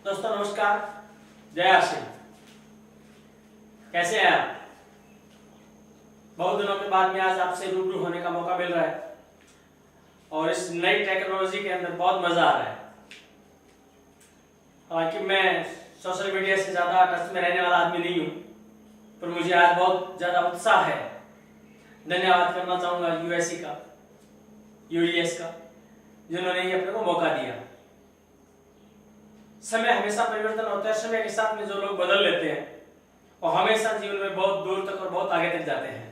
दोस्तों नमस्कार, जय सिंह। कैसे हैं आप? बहुत दिनों के बाद में आज आपसे रूबरू होने का मौका मिल रहा है और इस नई टेक्नोलॉजी के अंदर बहुत मजा आ रहा है। हालांकि मैं सोशल मीडिया से ज्यादा टच में रहने वाला आदमी नहीं हूँ, पर मुझे आज बहुत ज्यादा उत्साह है। धन्यवाद करना चाहूंगा यूएससी का, यूडीएस का, जिन्होंने ये अपने को मौका दिया। समय हमेशा परिवर्तन होता है, समय के साथ में जो लोग बदल लेते हैं और हमेशा जीवन में बहुत दूर तक और बहुत आगे तक जाते हैं।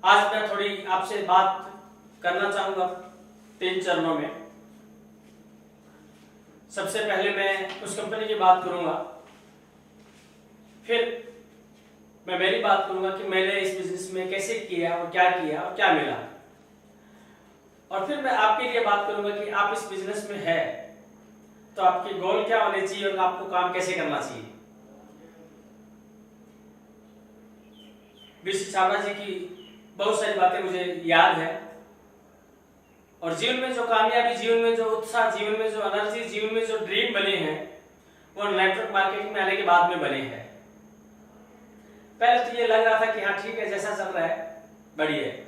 आज मैं थोड़ी आपसे बात करना चाहूंगा 3 चरणों में। सबसे पहले मैं उस कंपनी की बात करूंगा, फिर मैं मेरी बात करूंगा कि मैंने इस बिजनेस में कैसे किया और क्या मिला, और फिर मैं आपके लिए बात करूंगा कि आप इस बिजनेस में है तो आपके गोल क्या होने चाहिए और आपको काम कैसे करना चाहिए। बीसी छाबड़ा जी की बहुत सारी बातें मुझे याद है, और जीवन में जो कामयाबी, जीवन में जो उत्साह, जीवन में जो एनर्जी, जीवन में जो ड्रीम बने हैं वो नेटवर्क मार्केटिंग में आने के बाद में बने हैं। पहले तो ये लग रहा था कि हाँ ठीक है, जैसा चल रहा है बढ़िया है,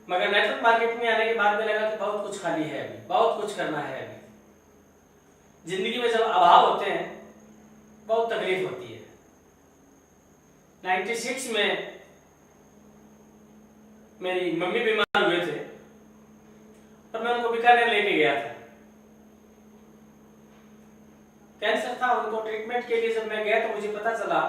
मगर नेटवर्क मार्केटिंग में आने के बाद में लगा कि बहुत कुछ खाली है, अभी बहुत कुछ करना है। अभी जिंदगी में जब अभाव होते हैं बहुत तकलीफ होती है। 96 में मेरी मम्मी बीमार हुए थे और मैं उनको बीकानेर लेके गया था। कैंसर था, उनको ट्रीटमेंट के लिए जब मैं गया तो मुझे पता चला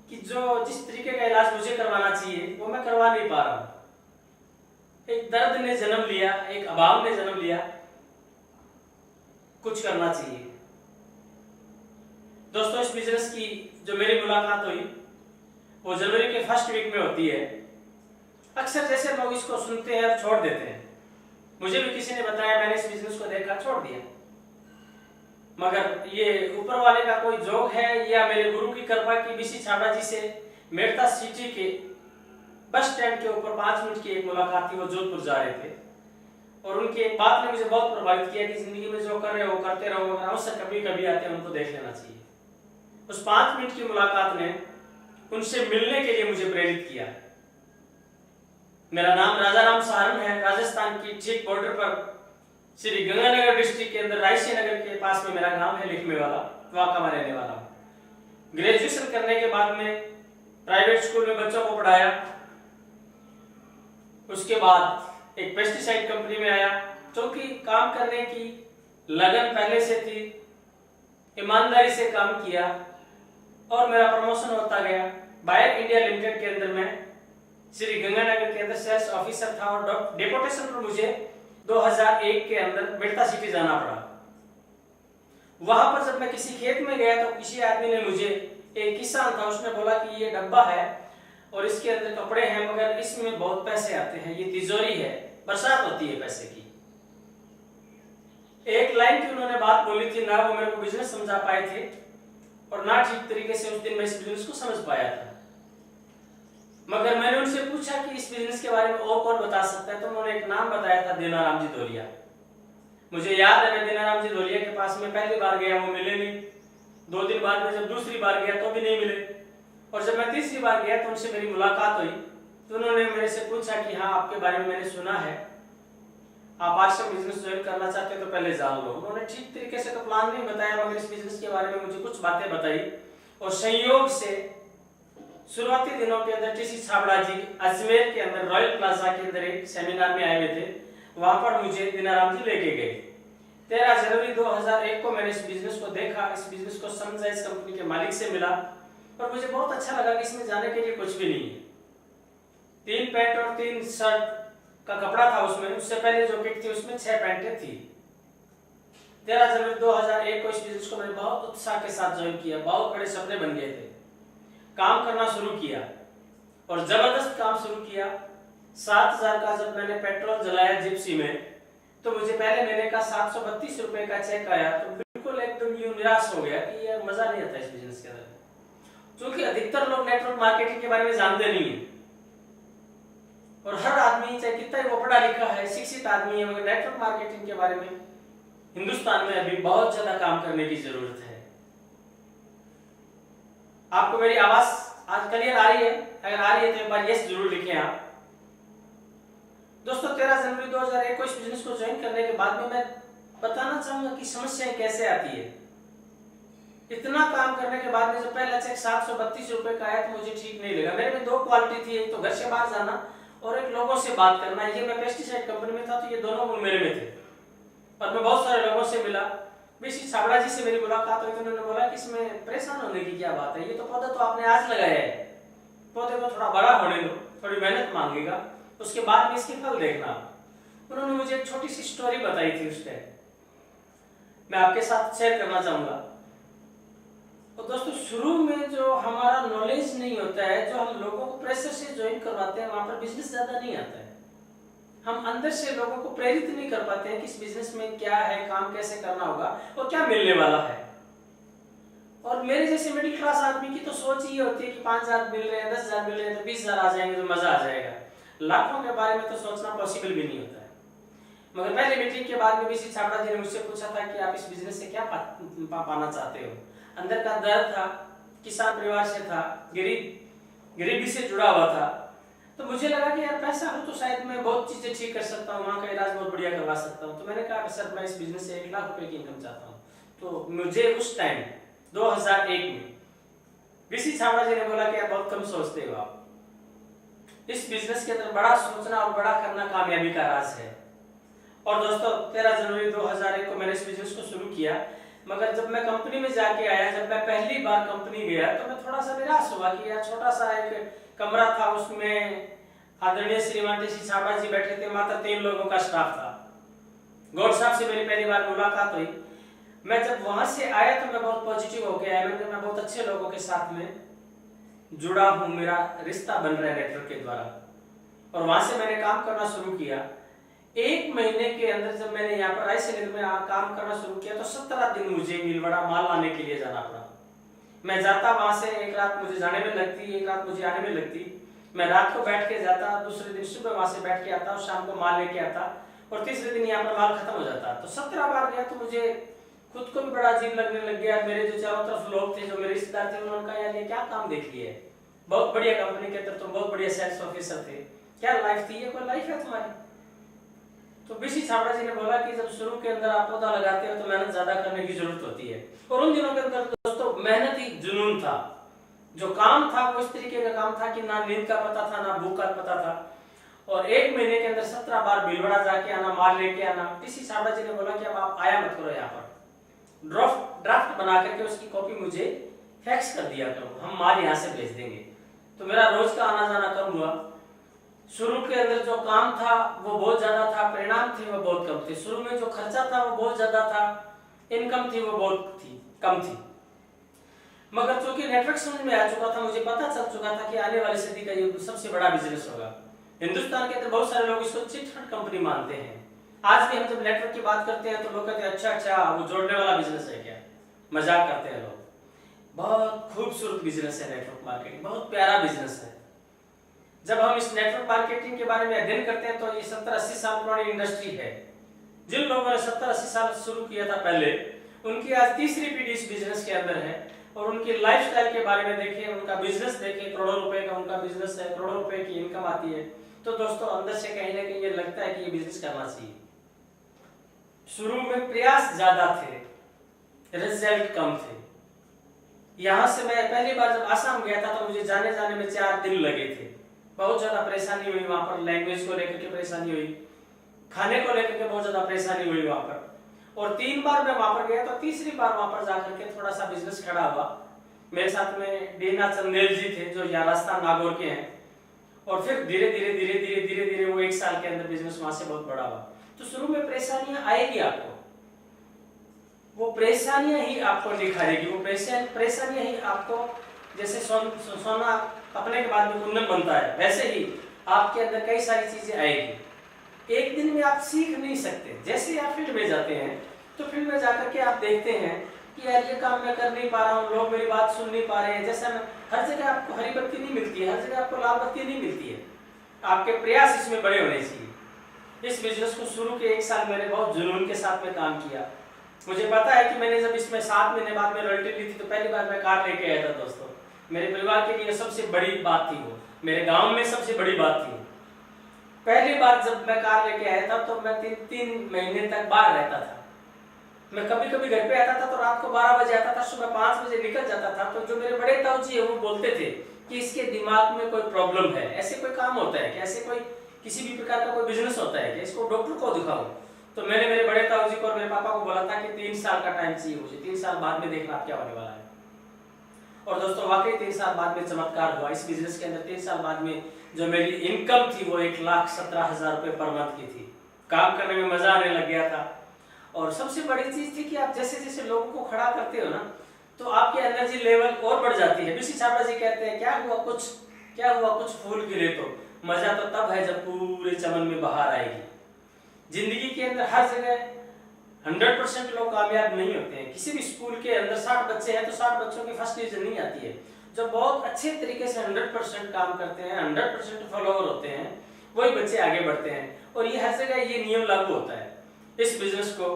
कि जिस तरीके का इलाज मुझे करवाना चाहिए वो मैं करवा नहीं पा रहा हूं। एक दर्द ने जन्म लिया, एक अभाव ने जन्म लिया। कुछ करना चाहिए। दोस्तों, इस बिजनेस की जो मेरी मुलाकात हुई वो जनवरी के फर्स्ट वीक में होती है। अक्सर जैसे लोग इसको सुनते हैं और छोड़ देते हैं, मुझे भी किसी ने बताया, मैंने इस बिजनेस को देखा, छोड़ दिया। मगर ये ऊपर वाले का कोई जोग है या मेरे गुरु की कृपा की बीसी छाबड़ा जी से मेड़ता सिटी के बस स्टैंड के ऊपर 5 मिनट की एक मुलाकात थी। वो जोधपुर जा रहे थे और उनकी एक बात ने मुझे बहुत प्रभावित किया कि जिंदगी में जो कर रहे हो करते रहो, मगर अवसर कभी कभी आते हैं, उनको देख लेना चाहिए। उस 5 मिनट की मुलाकात ने उनसे मिलने के लिए मुझे प्रेरित किया। मेरा नाम राजाराम सहारण है। राजस्थान की ठीक बॉर्डर पर श्री गंगानगर डिस्ट्रिक्ट के अंदर रायसी नगर के पास में मेरा गांव है, लिखमे वाला, वहां का मैं रहने वाला हूं। ग्रेजुएशन करने के बाद में प्राइवेट स्कूल में बच्चों को पढ़ाया। उसके बाद एक पेस्टिसाइड कंपनी में आया, क्योंकि काम करने की लगन पहले से थी, ईमानदारी से काम किया और मेरा प्रमोशन होता गया। बायर इंडिया लिमिटेड के अंदर मैं श्री गंगानगर के अंदर सेल्स ऑफिसर था और डेपुटेशन पर मुझे 2001 के अंदर मेड़ता सिटी जाना पड़ा। वहां पर जब मैं किसी खेत में गया तो किसी आदमी ने मुझे, एक किसान था, उसने बोला कि ये डब्बा है और इसके अंदर कपड़े हैं, मगर इसमें बहुत पैसे आते हैं, ये तिजोरी है, बरसात होती है पैसे की। एक लाइन की उन्होंने बात बोली थी, ना वो मेरे को बिजनेस समझा पाए थे और ना ठीक तरीके से उस दिन मैं इस बिजनेस को समझ पाया था। मगर मैंने उनसे पूछा कि इस बिजनेस के बारे में और कौन बता सकता है, तो उन्होंने एक नाम बताया था, दीनाराम जी धोलिया। मुझे याद है, मैं दीनाराम जी धोलिया के पास में पहली बार गया, वो मिले नहीं। 2 दिन बाद में जब दूसरी बार गया तो भी नहीं मिले, और जब मैं तीसरी बार गया तो उनसे मेरी मुलाकात हुई। तो उन्होंने मेरे से पूछा कि हाँ, आपके बारे में मैंने सुना है, आप आश्रम बिजनेस ज्वाइन करना चाहते हो तो पहले जान लो। उन्होंने ठीक तरीके से तो प्लान नहीं बताया, मगर इस बिजनेस के बारे में मुझे कुछ बातें बताई, और संयोग से शुरुआती दिनों के अंदर टीसी छाबड़ा जी अजमेर के अंदर रॉयल प्लाजा के अंदर एक सेमिनार में आए हुए थे। वहां पर मुझे दीनाराम जी लेके गए। 13 जनवरी 2001 को मैंने इस बिजनेस को देखा, इस बिजनेस को समझा, इस कंपनी के मालिक से मिला और मुझे बहुत अच्छा लगा कि इसमें जाने के लिए कुछ भी नहीं है। 3 पैंट और 3 शर्ट का कपड़ा था उसमें। उससे पहले जो किट थी उसमें 6 पैंटें थी। 13 जनवरी 2001 को इस बिजनेस को मैंने बहुत उत्साह के साथ ज्वाइन किया। बहुत बड़े सपने बन गए थे, काम करना शुरू किया और जबरदस्त काम शुरू किया। 7000 का जब मैंने पेट्रोल जलाया जिप्सी में, तो मुझे पहले महीने का 732 रुपए का चेक आया। तो बिल्कुल एकदम यूं निराश हो गया कि यार मजा नहीं आता इस बिजनेस के अंदर, क्योंकि अधिकतर लोग नेटवर्क मार्केटिंग के बारे में जानते नहीं है। और हर आदमी, चाहे कितना ही वो पढ़ा लिखा है, शिक्षित आदमी है, मगर नेटवर्क मार्केटिंग के बारे में हिंदुस्तान में अभी बहुत ज्यादा काम करने की जरूरत है। आपको मेरी आवाज आज क्लियर आ रही है? अगर आ रही है तो एक बार यस जरूर लिखें आप। दोस्तों 13 जनवरी 2001 को इस बिजनेस को ज्वाइन करने के बाद में मैं बताना चाहूंगा कि समस्याएं कैसे आती है। इतना काम करने के बाद में जब पहला चेक 732 रुपए का आया तो मुझे ठीक नहीं लगा। मेरे में दो क्वालिटी थी, एक तो घर से बाहर जाना और एक लोगों से बात करना। ये मैं पेस्टिसाइड कंपनी में था तो ये दोनों गुण मेरे में थे। और मैं बहुत सारे लोगों से मिला। बीसी छाबड़ा जी से मेरी मुलाकात हुई तो उन्होंने बोला कि इसमें परेशान होने की क्या बात है, ये तो पौधा तो आपने आज लगाया है, पौधे को थोड़ा बड़ा होने दो, थोड़ी मेहनत मांगेगा, उसके बाद में इसके फल देखना। उन्होंने मुझे एक छोटी सी स्टोरी बताई थी उस टाइम, मैं आपके साथ शेयर करना चाहूंगा। तो दोस्तों शुरू में जो हमारा नॉलेज नहीं होता है, जो हम लोगों को प्रेशर से ज्वाइन करवाते हैं, वहां पर बिजनेस ज्यादा नहीं आता है। हम अंदर से लोगों को प्रेरित नहीं कर पाते हैं कि इस बिजनेस में क्या है, काम कैसे करना होगा और क्या मिलने वाला है। और मेरे जैसे मिडिल क्लास आदमी की तो सोच ये होती है कि 5,000 मिल रहे हैं, 10,000 मिल रहे हैं तो 20,000 आ जाएंगे तो मजा आ जाएगा। लाखों के बारे में तो सोचना पॉसिबल भी नहीं होता है। मगर पहले मीटिंग के बाद में बीसी छाबड़ा जी ने मुझसे पूछा था कि आप इस बिजनेस से क्या पाना चाहते हो। अंदर का दर्द था, किसान परिवार से था, गरीबी से जुड़ा हुआ था। तो मुझे लगा कि यार पैसा हो तो शायद मैं बहुत चीजें ठीक कर सकता हूँ, वहाँ का इलाज बहुत बढ़िया करवा सकता हूँ। तो मैंने कहा सर मैं इस बिजनेस से 1 लाख रुपए की इनकम चाहता हूँ। तो मुझे उस टाइम 2001 में बीसी छाबड़ा जी ने बोला कि आप बहुत कम सोचते हो, आप इस बिजनेस के अंदर बड़ा सोचना और बड़ा करना कामयाबी का राज है। और दोस्तों 13 जनवरी 2001 को मैंने इस बिजनेस को शुरू किया। मगर जब मैं कंपनी में जाके आया, जब मैं पहली बार कंपनी गया तो मैं थोड़ा सा निराश हुआ कि यार छोटा सा एक कमरा था, उसमें आदरणीय श्रीमान टीसी छाबड़ा जी बैठे थे, मात्र 3 लोगों का स्टाफ था। गौड़ साहब से मेरी पहली बार मुलाकात हुई। मैं जब वहां से आया तो मैं बहुत पॉजिटिव होके आया। मैं बहुत अच्छे लोगों के साथ में जुड़ा हूं, मेरा रिश्ता बन रहा है नेटवर्क के द्वारा। और वहां से मैंने काम करना शुरू किया। 1 महीने के अंदर जब मैंने यहाँ पर रायसेन में काम करना शुरू किया तो 17 दिन मुझे भीलवाड़ा माल लाने के लिए जाना पड़ा। मैं जाता वहां से, एक रात मुझे जाने में लगती, एक रात मुझे आने में लगती। मैं रात को बैठ के जाता, दूसरे दिन सुबह वहां से बैठ के आता और शाम को माल लेके आता और तीसरे दिन यहाँ पर माल खत्म हो जाता। तो 17 बार गया तो मुझे खुद को भी बड़ा अजीब लगने लग गया। मेरे जो चारों तरफ लोग थे, जो मेरे रिश्तेदार थे, उन्होंने कहा यार ये क्या काम देख लिया है, बहुत बढ़िया कंपनी के अंदर तुम बहुत बढ़िया सेल्स ऑफिसर थे, क्या लाइफ थी, ये कोई लाइफ है तुम्हारी? तो बीसी छाबड़ा जी ने बोला कि जब शुरू के अंदर आप पौधा लगाते हो तो मेहनत ज्यादा करने की जरूरत होती है। और उन दिनों के अंदर दोस्तों मेहनत ही जुनून था। जो काम था वो इस तरीके का काम था कि ना नींद का पता था, ना भूख का पता था। और 1 महीने के अंदर 17 बार भीलवाड़ा जाके आना, माल लेके आना। बीसी छाबड़ा जी ने बोला कि अब आप आया मत करो, यहाँ पर ड्राफ्ट बना करके उसकी कॉपी मुझे फैक्स कर दिया करो, हम माल यहाँ से भेज देंगे। तो मेरा रोज का आना जाना कम हुआ। शुरू के अंदर जो काम था वो बहुत ज्यादा था, परिणाम थे वो बहुत कम थे। शुरू में जो खर्चा था वो बहुत ज्यादा था, इनकम थी वो बहुत कम थी। मगर चूंकि नेटवर्क समझ में आ चुका था, मुझे पता चल चुका था कि आने वाली सदी का ये सबसे बड़ा बिजनेस होगा। हिंदुस्तान के अंदर बहुत सारे लोग इसको चिट फंड कंपनी मानते हैं। आज भी हम जब नेटवर्क की बात करते हैं तो लोग कहते हैं अच्छा वो जोड़ने वाला बिजनेस है क्या, मजाक करते हैं लोग। बहुत खूबसूरत बिजनेस है नेटवर्क मार्केटिंग, बहुत प्यारा बिजनेस है। जब हम इस नेटवर्क मार्केटिंग के बारे में अध्ययन करते हैं तो ये 70-80 साल पुरानी इंडस्ट्री है। जिन लोगों ने 70-80 साल शुरू किया था पहले, उनकी आज तीसरी पीढ़ी इस बिजनेस के अंदर है। और उनकी लाइफस्टाइल के बारे में देखें, उनका बिजनेस देखें, करोड़ों रुपए का उनका बिजनेस है, करोड़ों रुपए की इनकम आती है। तो दोस्तों अंदर से कहीं ना कहीं ये लगता है कि ये बिजनेस करना चाहिए। शुरू में प्रयास ज्यादा थे, रिजल्ट कम थे। यहां से मैं पहली बार जब आसाम गया था तो मुझे जाने में 4 दिन लगे थे। बहुत ज्यादा परेशानी हुई वहां पर, लैंग्वेज को लेकर के परेशानी हुई, खाने को लेकर के बहुत ज्यादा परेशानी हुई वहां पर। और 3 बार मैं वहां पर गया तो तीसरी बार वहां पर जाकर के थोड़ा सा बिजनेस खड़ा हुआ। मेरे साथ में डीना चंदेल जी थे जो यहाँ राजस्थान नागौर के हैं। और फिर धीरे धीरे वो 1 साल के अंदर बिजनेस वहां से बहुत बड़ा हुआ। तो शुरू में परेशानियां आएगी आपको, वो परेशानियां ही आपको निखारेगी, वो परेशानियां ही आपको, जैसे सोना अपने के बाद में कुंदन बनता है, वैसे ही आपके अंदर कई सारी चीजें आएगी। एक दिन में आप सीख नहीं सकते। जैसे आप फील्ड में जाते हैं तो फील्ड में जाकर के आप देखते हैं कि यार ये काम मैं कर नहीं पा रहा हूँ, लोग मेरी बात सुन नहीं पा रहे हैं। जैसा मैं, हर जगह आपको हरी बत्ती नहीं मिलती है, हर जगह आपको लाल बत्ती नहीं मिलती है। आपके प्रयास इसमें बड़े होने चाहिए। इस बिजनेस को शुरू के 1 साल मैंने बहुत जुनून के साथ में काम किया। मुझे पता है कि मैंने जब इसमें 7 महीने बाद में रॉयल्टी ली थी तो पहली बार मैं कार लेके आया था दोस्तों। मेरे परिवार के लिए सबसे बड़ी बात थी, वो मेरे गांव में सबसे बड़ी बात थी। पहली बार जब मैं कार लेके आया था तो मैं 3 महीने तक बाहर रहता था। मैं कभी कभी घर पे आता था तो रात को 12 बजे आता था, सुबह 5 बजे निकल जाता था। तो जो मेरे बड़े ताऊजी है वो बोलते थे कि इसके दिमाग में कोई प्रॉब्लम है, ऐसे कोई काम होता है कि ऐसे कोई किसी भी प्रकार का कोई बिजनेस होता है कि इसको डॉक्टर को दिखाओ। तो मैंने मेरे बड़े ताऊजी को और मेरे पापा को बोला था कि 3 साल का टाइम चाहिए मुझे, 3 साल बाद में देखना क्या होने वाला है। और दोस्तों वाकई 3 साल बाद में चमत्कार हुआ। इस बिजनेस के अंदर 3 साल बाद में जो मेरी इनकम थी वो 1,17,000 रुपए पर मंथ की थी। काम करने में मजा आने लग गया था। और सबसे बड़ी चीज थी कि आप जैसे जैसे लोगों को खड़ा करते हो ना तो आपकी एनर्जी लेवल और बढ़ जाती है। बीसी छाबड़ा जी कहते हैं क्या हुआ कुछ फूल खिले तो मजा तो तब है जब पूरे चमन में बहार आएगी। जिंदगी के अंदर हर जगह 100% लोग कामयाब नहीं होते हैं। किसी भी स्कूल के अंदर 60 बच्चे हैं तो 60 बच्चों की फर्स्ट डिवीजन नहीं आती है। जो बहुत अच्छे तरीके से 100% काम करते हैं, 100% फॉलोअर होते हैं, वही बच्चे आगे बढ़ते हैं। और ये हर जगह ये नियम लागू होता है। इस बिजनेस को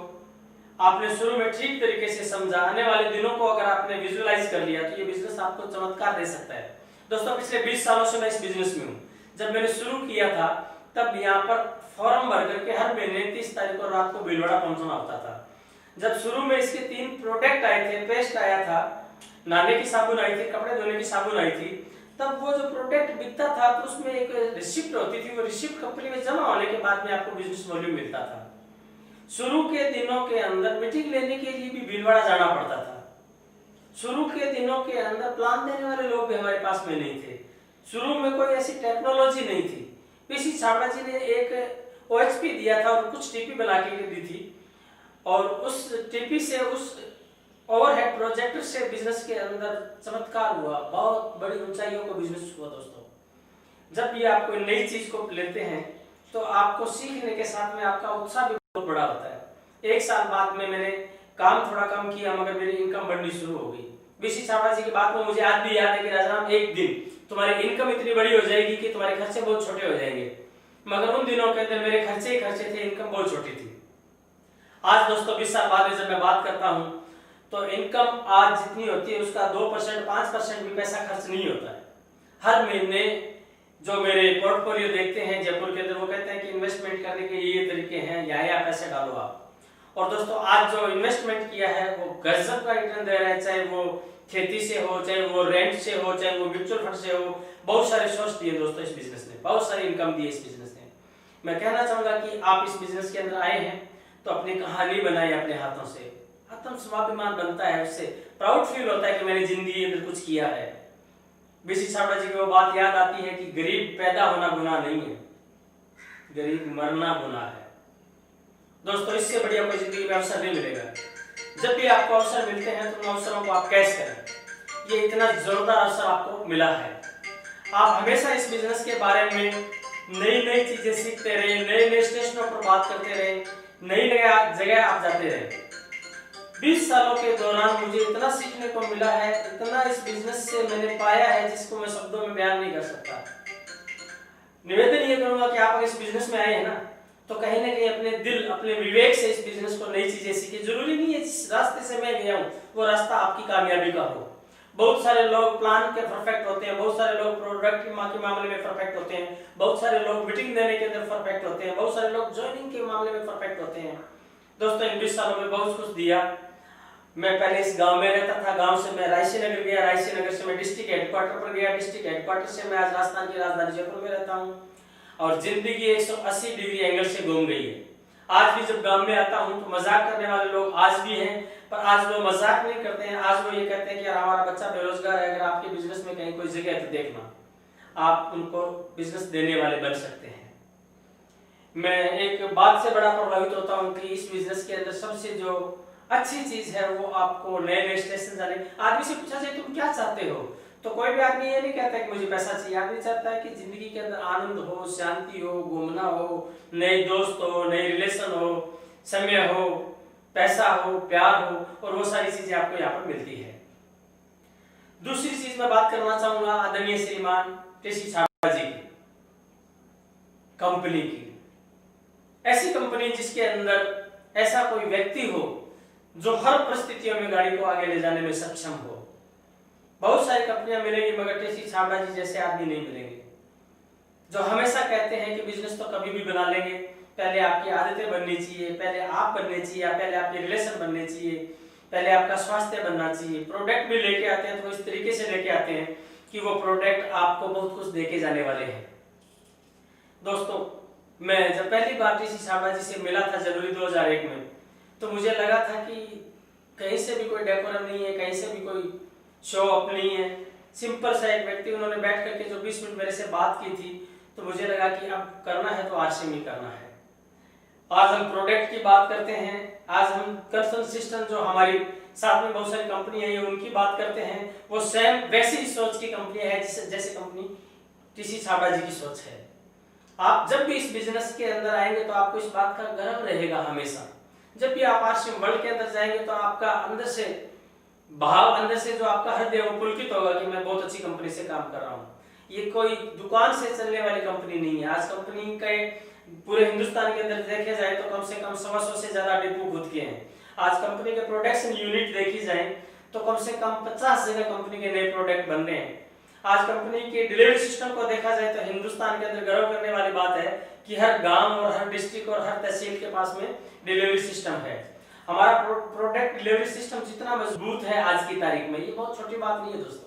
आपने शुरू में ठीक तरीके से समझा, आने वाले दिनों को अगर आपने विजुअलाइज कर लिया तो ये बिजनेस आपको चमत्कार दे सकता है। दोस्तों पिछले 20 सालों से मैं इस बिजनेस में हूँ। जब मैंने शुरू किया था तब यहाँ पर फॉर्म भर करके हर महीने 30 तारीख को रात को भीलवाड़ा पहुंचना होता था। जब शुरू में इसके 3 प्रोडक्ट आए थे, पेस्ट आया था, नहाने की साबुन आई थी, कपड़े धोने की साबुन आई थी, तब वो जो प्रोडक्ट बिकता था तो उसमें एक रिसिप्ट होती थी। वो रिसिप्ट कंपनी में जमा होने के बाद में आपको बिजनेस वॉल्यूम मिलता था। शुरू के दिनों के अंदर मीटिंग लेने के लिए भी भीलवाड़ा जाना पड़ता था। शुरू के दिनों के अंदर प्लान देने वाले लोग भी हमारे पास में नहीं थे। शुरू में कोई ऐसी टेक्नोलॉजी नहीं थी। पीसी छाबड़ा जी ने एक ओएचपी दिया था और कुछ टीपी बना के दी थी और उस टीपी से, उस ओवरहेड प्रोजेक्टर से बिजनेस के अंदर चमत्कार हुआ। बहुत बड़ी ऊंचाइयों को बिजनेस हुआ दोस्तों। जब भी आप कोई नई चीज को लेते हैं तो आपको सीखने के साथ में आपका उत्साह भी बहुत बड़ा होता है। 1 साल बाद में मैंने काम थोड़ा कम किया मगर मेरी इनकम बढ़नी शुरू हो गई। बीसी छाबड़ा जी की बात को मुझे आज भी याद है कि राजाराम एक दिन तुम्हारी इनकम इतनी बड़ी हो जाएगी कि तुम्हारे खर्चे बहुत छोटे हो जाएंगे। मगर उन दिनों के अंदर मेरे खर्चे ही खर्चे थे, इनकम बहुत छोटी थी। आज दोस्तों 20 साल बाद में जब मैं बात करता हूं तो इनकम आज जितनी होती है उसका 2% 5% भी पैसा खर्च नहीं होता है। हर महीने जो मेरे पोर्टफोलियो देखते हैं जयपुर के अंदर वो कहते हैं कि इन्वेस्टमेंट करने के ये तरीके हैं, यहाँ पैसे डालो आप। और दोस्तों आज जो इन्वेस्टमेंट किया है वो गजब का रिटर्न दे रहा है, चाहे वो खेती से हो, चाहे वो रेंट से हो, चाहे वो म्यूचुअल फंड से हो। बहुत सारे सोर्स दिए दोस्तों इस बिजनेस ने, बहुत सारी इनकम दी इस बिजनेस ने। मैं कहना चाहूंगा कि आप इस बिजनेस के अंदर आए हैं तो अपनी कहानी बनाई अपने हाथों से। आत्म स्वाभिमान बनता है, उससे प्राउड फील होता है कि मैंने जिंदगी में कुछ किया है। बीसी छाबड़ा जी की वो बात याद आती है कि गरीब पैदा होना गुनाह नहीं है, गरीब मरना गुनाह है। दोस्तों इससे बढ़िया कोई जिंदगी में अवसर नहीं मिलेगा। जब भी आपको अवसर मिलते हैं तो उन अवसरों को आप कैच करें। ये इतना जोरदार अवसर आपको मिला है। आप हमेशा इस बिजनेस के बारे में नई नई चीजें सीखते रहे, नए नए स्टेशनों पर बात करते रहे, नई नई जगह आप जाते रहे। 20 सालों के दौरान मुझे इतना सीखने को मिला है, इतना इस बिजनेस से मैंने पाया है जिसको मैं शब्दों में बयान नहीं कर सकता। निवेदन ये करूंगा कि आप इस बिजनेस में आए हैं ना तो कहीं ना कहीं अपने दिल, अपने विवेक से इस बिजनेस को नई चीजें सीखे। जरूरी नहीं है जिस रास्ते से मैं गया हूँ वो रास्ता आपकी कामयाबी का हो। बहुत सारे लोग प्लान के परफेक्ट होते हैं, बहुत सारे लोग प्रोडक्ट के मामले में परफेक्ट होते हैं, बहुत सारे लोग मीटिंग देने के अंदर परफेक्ट होते हैं, बहुत सारे लोग ज्वाइनिंग के मामले में परफेक्ट होते हैं। दोस्तों इन 20 सालों में बहुत कुछ दिया। मैं पहले इस गांव में रहता था, गांव से मैं रायसी नगर गया, रायसी नगर से मैं डिस्ट्रिक्ट हेडक्वार्टर पर गया, डिस्ट्रिक्ट हेडक्वार्टर से मैं आज राजस्थान की राजधानी जयपुर में रहता हूँ और जिंदगी 180 डिग्री एंगल से घूम गई है। आज भी जब गांव में आता हूँ तो मजाक करने वाले लोग आज भी हैं, पर आज वो मजाक नहीं करते हैं। आज वो ये कहते हैं कि यार हमारा बच्चा बेरोजगार है, अगर आपके बिजनेस में कहीं कोई जगह है तो देखना, आप उनको बिजनेस देने वाले बन सकते हैं। मैं एक बात से बड़ा प्रभावित होता हूँ कि इस बिजनेस के अंदर सबसे जो अच्छी चीज है वो आपको नए नए स्टेशन जाने। आदमी से पूछा जाए तुम क्या चाहते हो तो कोई भी आदमी ये नहीं कहता कि मुझे पैसा चाहिए। आदमी चाहता है कि जिंदगी के अंदर आनंद हो, शांति हो, घूमना हो, नए दोस्त हो, नए रिलेशन हो, समय हो, पैसा हो, प्यार हो, और वो सारी चीजें आपको यहाँ पर मिलती है। दूसरी चीज मैं बात करना चाहूंगा आदरणीय श्रीमान बीसी छाबड़ा जी की कंपनी की। ऐसी कंपनी जिसके अंदर ऐसा कोई व्यक्ति हो जो हर परिस्थितियों में गाड़ी को आगे ले जाने में सक्षम हो। बहुत सारी कंपनियां मिलेंगी मगर टीसी छाबड़ा जी जैसे आदमी नहीं मिलेंगे, जो हमेशा कहते हैं कि बिजनेस तो कभी भी बना लेंगे, पहले आपकी आदतें बननी चाहिए, पहले आप बनने चाहिए, पहले आपके रिलेशन बनने चाहिए, पहले आपका स्वास्थ्य बनना चाहिए। प्रोडक्ट भी लेके आते हैं तो इस तरीके से लेके आते हैं कि वो प्रोडक्ट आपको बहुत कुछ देके जाने वाले हैं। दोस्तों, मैं जब पहली बार टीसी छाबड़ा जी से मिला था जनवरी 2001 में, तो मुझे लगा था कि कहीं से भी कोई डेकोरम नहीं है, कहीं से भी कोई शो अप नहीं है, सिंपल सा एक व्यक्ति। उन्होंने बैठ करके जो 20 मिनट मेरे से बात की थी तो मुझे लगा कि अब करना है तो आरसीएम ही करना है। आज हम प्रोडक्ट की बात करते हैं, आज हम कंसर्न सिस्टम जो हमारी साथ में बहुत सारी कंपनी है उनकी बात करते हैं। वो सेम वैसी सोच की कंपनी है जैसे कंपनी टीसी छाबड़ा जी की सोच है। आप जब भी इस बिजनेस के अंदर आएंगे तो आपको इस बात का गर्व रहेगा हमेशा। जब भी आप आरसीएम वर्ल्ड के अंदर जाएंगे तो आपका अंदर से भाव, अंदर से जो आपका हृदय वो पुलकित होगा कि मैं बहुत अच्छी कंपनी से काम कर रहा हूँ। ये कोई दुकान से चलने वाली कंपनी नहीं है। आज कंपनी के पूरे हिंदुस्तान के अंदर देखे जाए तो कम से कम 100 से ज्यादा डिपो खुद के हैं। आज कंपनी के प्रोडक्शन यूनिट देखी जाए तो कम से कम 50 जगह कंपनी के नए प्रोडक्ट बन रहे हैं। आज कंपनी के डिलीवरी सिस्टम को देखा जाए तो हिंदुस्तान के अंदर गर्व करने वाली बात है कि हर गांव और हर डिस्ट्रिक्ट और हर तहसील के पास में डिलीवरी सिस्टम है। हमारा प्रोडक्ट डिलीवरी सिस्टम जितना मजबूत है आज की तारीख में, ये बहुत छोटी बात नहीं है दोस्तों।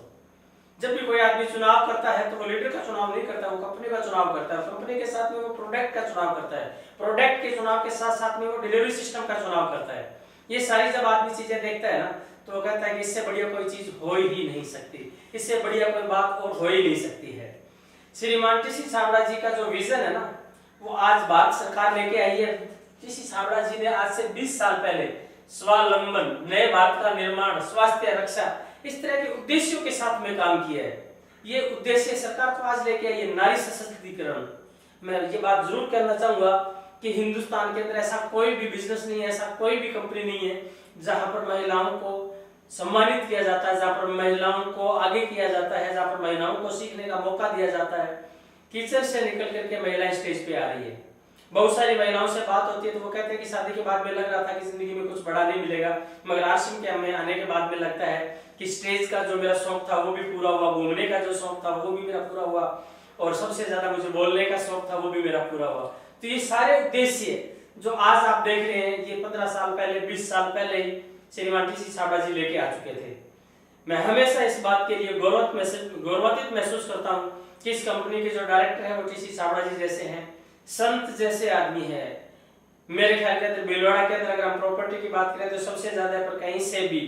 जब भी कोई आदमी चुनाव करता है तो वो लीडर का चुनाव नहीं करता, वो कंपनी का चुनाव करता है। कंपनी के साथ में वो प्रोडक्ट का चुनाव करता है, प्रोडक्ट के चुनाव के साथ साथ में वो डिलीवरी सिस्टम का चुनाव करता है। ये सारी जब आदमी चीजें देखता है ना तो वो कहता है कि इससे बढ़िया कोई चीज हो ही नहीं सकती, इससे बढ़िया कोई बात और हो ही नहीं सकती है। श्रीमान टीसी छाबड़ा जी का जो विजन है ना वो आज भारत सरकार लेके आई है। टीसी छाबड़ा जी ने आज से 20 साल पहले स्वावलंबन, नए भारत का निर्माण, स्वास्थ्य रक्षा, इस तरह के उद्देश्यों के साथ में काम किया है। ये उद्देश्य सरकार तो आज लेके आई है, नारी सशक्तिकरण। मैं ये बात जरूर कहना चाहूंगा कि हिंदुस्तान के अंदर ऐसा कोई भी बिजनेस नहीं है, ऐसा कोई भी कंपनी नहीं है जहां पर महिलाओं को सम्मानित किया जाता है, जहां पर महिलाओं को आगे किया जाता है, जहां पर महिलाओं को सीखने का मौका दिया जाता है। किचन से निकल करके महिलाएं स्टेज पे आ रही है। बहुत सारी महिलाओं से बात होती है तो वो कहते हैं कि शादी के बाद में लग रहा था कि जिंदगी में कुछ बड़ा नहीं मिलेगा, मगर आश्रम के हमें आने के बाद में लगता है कि स्टेज का जो मेरा शौक था वो भी पूरा हुआ, घूमने का जो शौक था वो भी मेरा पूरा हुआ, और सबसे ज्यादा मुझे बोलने का शौक था वो भी मेरा पूरा हुआ। तो ये सारे उद्देश्य जो आज आप देख रहे हैं ये 15 साल पहले, 20 साल पहले ही श्रीमान टीसी छाबड़ा जी लेके आ चुके थे। मैं हमेशा इस बात के लिए गौरवान्वित महसूस करता हूँ कि इस कंपनी के जो डायरेक्टर है वो टीसी छाबड़ा जी जैसे हैं, संत जैसे आदमी है। मेरे ख्याल के अंदर भीलवाड़ा के अंदर अगर हम प्रॉपर्टी की बात करें तो सबसे ज्यादा, पर कहीं से भी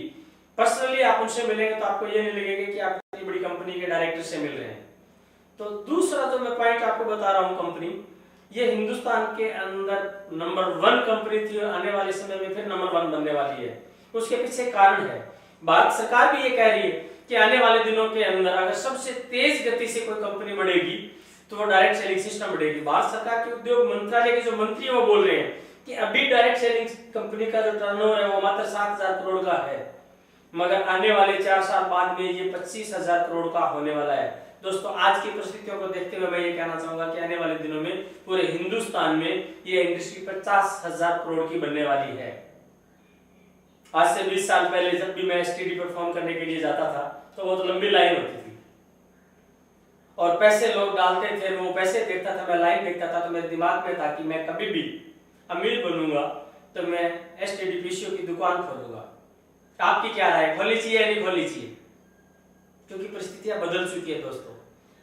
पर्सनली आप उनसे मिलेंगे तो आपको ये नहीं लगेगा कि आप इतनी बड़ी कंपनी के डायरेक्टर से मिल रहे हैं। तो दूसरा जो मैं पॉइंट आपको बता रहा हूँ, कंपनी ये हिंदुस्तान के अंदर नंबर 1 कंपनी थी और आने वाले समय में फिर नंबर 1 बनने वाली है। उसके पीछे कारण है, भारत सरकार भी ये कह रही है कि आने वाले दिनों के अंदर अगर सबसे तेज गति से कोई कंपनी बढ़ेगी तो वो डायरेक्ट सेलिंग सिस्टम बढ़ेगी। भारत सरकार के उद्योग मंत्रालय के जो मंत्री है वो बोल रहे हैं कि अभी डायरेक्ट सेलिंग कंपनी का जो टर्नओवर है वो मात्र 7,000 करोड़ का है, मगर आने वाले 4 साल बाद में ये 25,000 करोड़ का होने वाला है। दोस्तों, आज की परिस्थितियों को देखते हुए मैं ये कहना चाहूंगा कि आने वाले दिनों में पूरे हिंदुस्तान में ये इंडस्ट्री 50,000 करोड़ की बनने वाली है। आज से 20 साल पहले जब भी मैं एसटीडी परफॉर्म करने के लिए जाता था तो वो तो लंबी लाइन होती थी और पैसे लोग डालते थे, वो पैसे देखता था, मैं लाइन देखता था, तो मेरे दिमाग में था कि मैं कभी भी अमीर बनूंगा तो मैं एसटीडी पीसीओ की दुकान खोलूंगा। आपकी क्या राय, खोलनी चाहिए या नहीं खोलनी चाहिए? क्योंकि परिस्थितियां बदल चुकी है दोस्तों,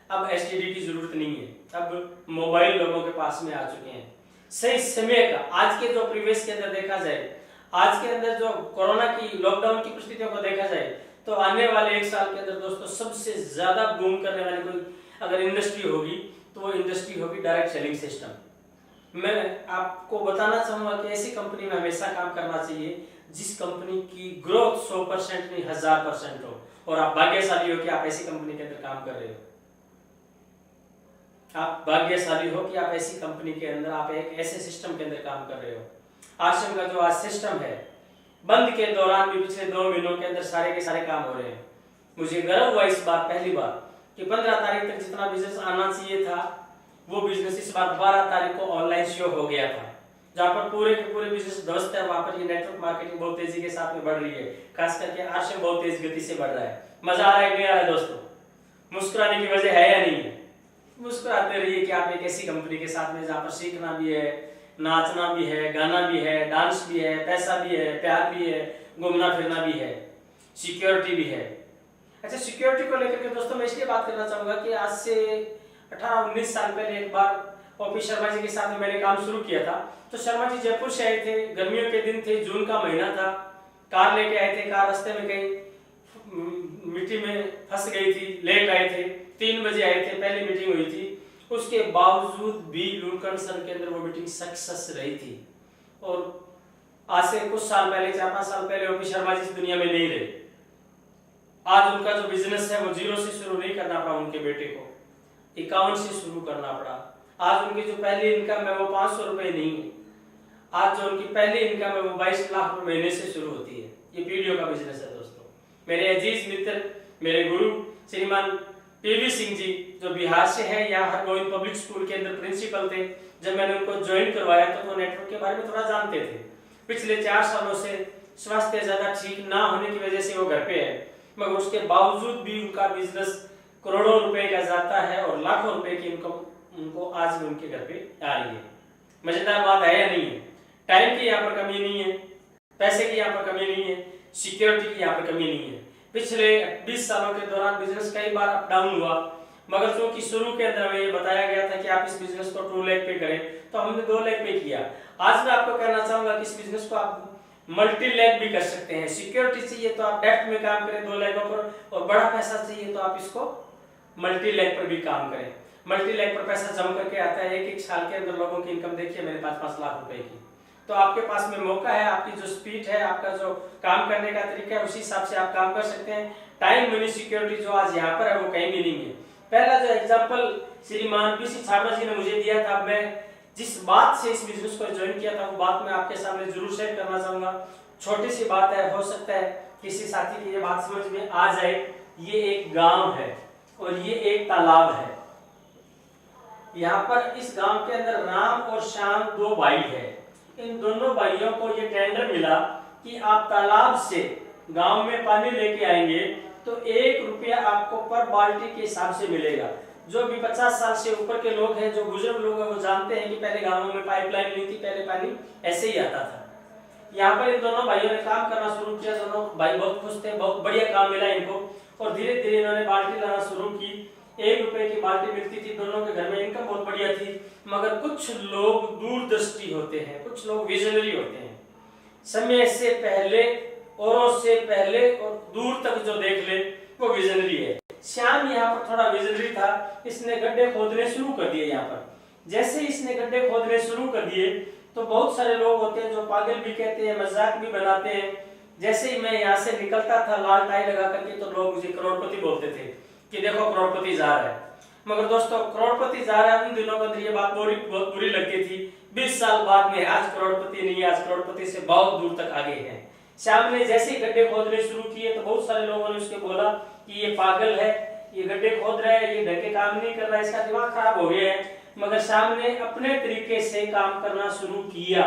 अब एसटीडी की जरूरत नहीं है, अब मोबाइल लोगों के पास में आ चुके हैं। सही समय का आज के जो परिवेश के अंदर देखा जाए, आज के अंदर जो कोरोना की लॉकडाउन की परिस्थितियों को देखा जाए तो आने वाले 1 साल के अंदर दोस्तों सबसे ज्यादा बूम करने वाली कोई अगर इंडस्ट्री होगी तो वो इंडस्ट्री होगी डायरेक्ट सेलिंग सिस्टम। मैं आपको बताना चाहूंगा कि ऐसी कंपनी में हमेशा काम करना चाहिए जिस कंपनी की ग्रोथ 100% नहीं 1000% हो, और आप भाग्यशाली हो कि आप ऐसी कंपनी के अंदर काम कर रहे हो। आप भाग्यशाली हो कि आप ऐसी कंपनी के अंदर, आप एक ऐसे सिस्टम के अंदर काम कर रहे हो। आश्रम का जो आज सिस्टम है, बंद के दौरान भी पिछले 2 महीनों के अंदर सारे के सारे काम हो रहे हैं। मुझे गर्व हुआ इस बार पहली बार कि 15 तारीख तक जितना बिजनेस आना चाहिए था वो बिजनेस इस बार 12 तारीख को ऑनलाइन शो हो गया था। जहाँ पर पूरे के पूरे बिजनेस ध्वस्त है, वहां पर ये नेटवर्क मार्केटिंग बहुत तेजी के साथ में बढ़ रही है। खास करके आरसीएम बहुत तेज गति से बढ़ रहा है। मजा आ रहा है नहीं आ रहा है दोस्तों? मुस्कुराने की वजह है या नहीं है? मुस्कुराते रहिए कि आप एक ऐसी कंपनी के साथ में जहाँ पर सीखना भी है, नाचना भी है, गाना भी है, डांस भी है, पैसा भी है, प्यार भी है, घूमना फिरना भी है, सिक्योरिटी भी है। अच्छा, सिक्योरिटी को लेकर के दोस्तों मैं इसलिए बात करना चाहूंगा कि आज से 18-19 साल पहले एक बार ओपी शर्मा जी के साथ में मैंने काम शुरू किया था। तो शर्मा जी जयपुर से आए थे, गर्मियों के दिन थे, जून का महीना था, कार लेके आए थे। कार रास्ते में कहीं मिट्टी में फंस गई थी, लेट आए थे, 3 बजे आए थे, पहली मीटिंग हुई थी। उसके बावजूद भी लूणकरण के अंदर वो मीटिंग सक्सेस रही थी। और आज से कुछ साल पहले, 4-5 साल पहले ओपी शर्मा जी इस दुनिया में नहीं रहे। आज उनका जो बिजनेस है वो 0 से शुरू नहीं करना पड़ा, उनके बेटे को 51 से शुरू करना पड़ा। आज उनकी जो पहली इनकम है वो 500 रुपए नहीं है। आज जो उनकी पहली इनकम है वो 22 लाख रुपए महीने से शुरू होती है। ये पीढ़ियों का बिजनेस है दोस्तों। मेरे अजीज मित्र, मेरे गुरु श्रीमान पीवी सिंह जी जो बिहार से है, यहाँ हरगोविंद पब्लिक स्कूल के अंदर प्रिंसिपल थे। जब मैंने उनको ज्वाइन करवाया तो वो नेटवर्क के बारे में थोड़ा जानते थे। पिछले 4 सालों से स्वास्थ्य ज्यादा ठीक ना होने की वजह से वो घर पे है, मगर उसके बावजूद भी उनका बिजनेस करोड़ों रुपए का जाता है और लाखों रुपए की इनकम उनको आज भी उनके घर पे आ रही है। मजेदार बात है या नहीं है? टाइम की यहाँ पर कमी नहीं है, पैसे की यहाँ पर कमी नहीं है, सिक्योरिटी की यहाँ पर कमी नहीं है। पिछले 20 सालों के दौरान बिजनेस कई बार अप डाउन हुआ, मगर चूंकि शुरू के अंदर हमें ये बताया गया था कि आप इस बिजनेस को 2 लाख पे करें, तो हमने 2 लाख पे किया। आज मैं आपको कहना चाहूंगा कि इस बिजनेस को आप मल्टी लैग भी कर सकते हैं। सिक्योरिटी चाहिए तो आप डेप्थ में काम करें 2 लाखों पर, और बड़ा पैसा चाहिए तो आप इसको मल्टी लैग पर भी काम करें। मल्टी लैग पर पैसा जम करके आता है। एक साल के अंदर लोगों की इनकम देखिए मेरे 5-5 लाख रुपए की। तो आपके पास में मौका है, आपकी जो स्पीड है, आपका जो काम करने का तरीका है, उसी हिसाब से आप काम कर सकते हैं। टाइम मनी सिक्योरिटी जो आज यहाँ पर है वो कहीं भी नहीं है। पहला जो एग्जाम्पल श्रीमान पीसी छाबड़ा जी ने मुझे दिया था, मैं जिस बात से इस बिजनेस को ज्वाइन किया था वो बात मैं आपके सामने जरूर शेयर करना चाहूंगा। छोटी सी बात है, हो सकता है किसी साथी की ये बात समझ में आ जाए। ये एक गांव है और ये एक तालाब है। यहाँ पर इस गांव के अंदर राम और श्याम 2 भाई है। इन दोनों भाइयों को ये टेंडर मिला कि आप तालाब से गांव में पानी लेके आएंगे तो 1 रुपया आपको पर बाल्टी के हिसाब से मिलेगा। जो भी 50 साल से ऊपर के लोग हैं, जो बुजुर्ग लोग हैं, वो जानते हैं कि पहले गांवों में पाइपलाइन नहीं थी, पहले पानी ऐसे ही आता था। यहाँ पर इन दोनों भाइयों ने काम करना शुरू किया। दोनों भाई बहुत खुश थे, बहुत बढ़िया काम मिला इनको, और धीरे धीरे इन्होंने बाल्टी लाना शुरू की। 1 रुपए की बाल्टी मिलती थी। दोनों के घर में इनकम बहुत बढ़िया थी। मगर कुछ लोग दूरदृष्टि होते हैं, कुछ लोग विजनरी होते हैं। समय से पहले, औरों से पहले और दूर तक जो देख ले वो विजनरी है। श्याम यहाँ पर थोड़ा विजनरी था। इसने गड्ढे खोदने शुरू कर दिए। यहाँ पर जैसे इसने गड्ढे खोदने शुरू कर दिए तो बहुत सारे लोग होते हैं जो पागल भी कहते हैं, मजाक भी बनाते हैं। जैसे ही मैं यहाँ से निकलता था लाल टाई लगा करके, तो लोग मुझे करोड़पति बोलते थे कि देखो करोड़पति जा रहा है। मगर दोस्तों, करोड़पति जा रहा है, उन दिनों के अंदर ये बात बहुत बुरी लगती थी। 20 साल बाद में आज करोड़पति नहीं, आज करोड़पति से बहुत दूर तक आगे है। श्याम ने जैसे ही गड्ढे खोदने शुरू किए तो बहुत सारे लोगों ने उसके बोला कि ये पागल है, ये गड्ढे खोद रहा है, ये ढंग के काम नहीं कर रहा है, इसका दिमाग खराब हो गया है। मगर श्याम ने अपने तरीके से काम करना शुरू किया।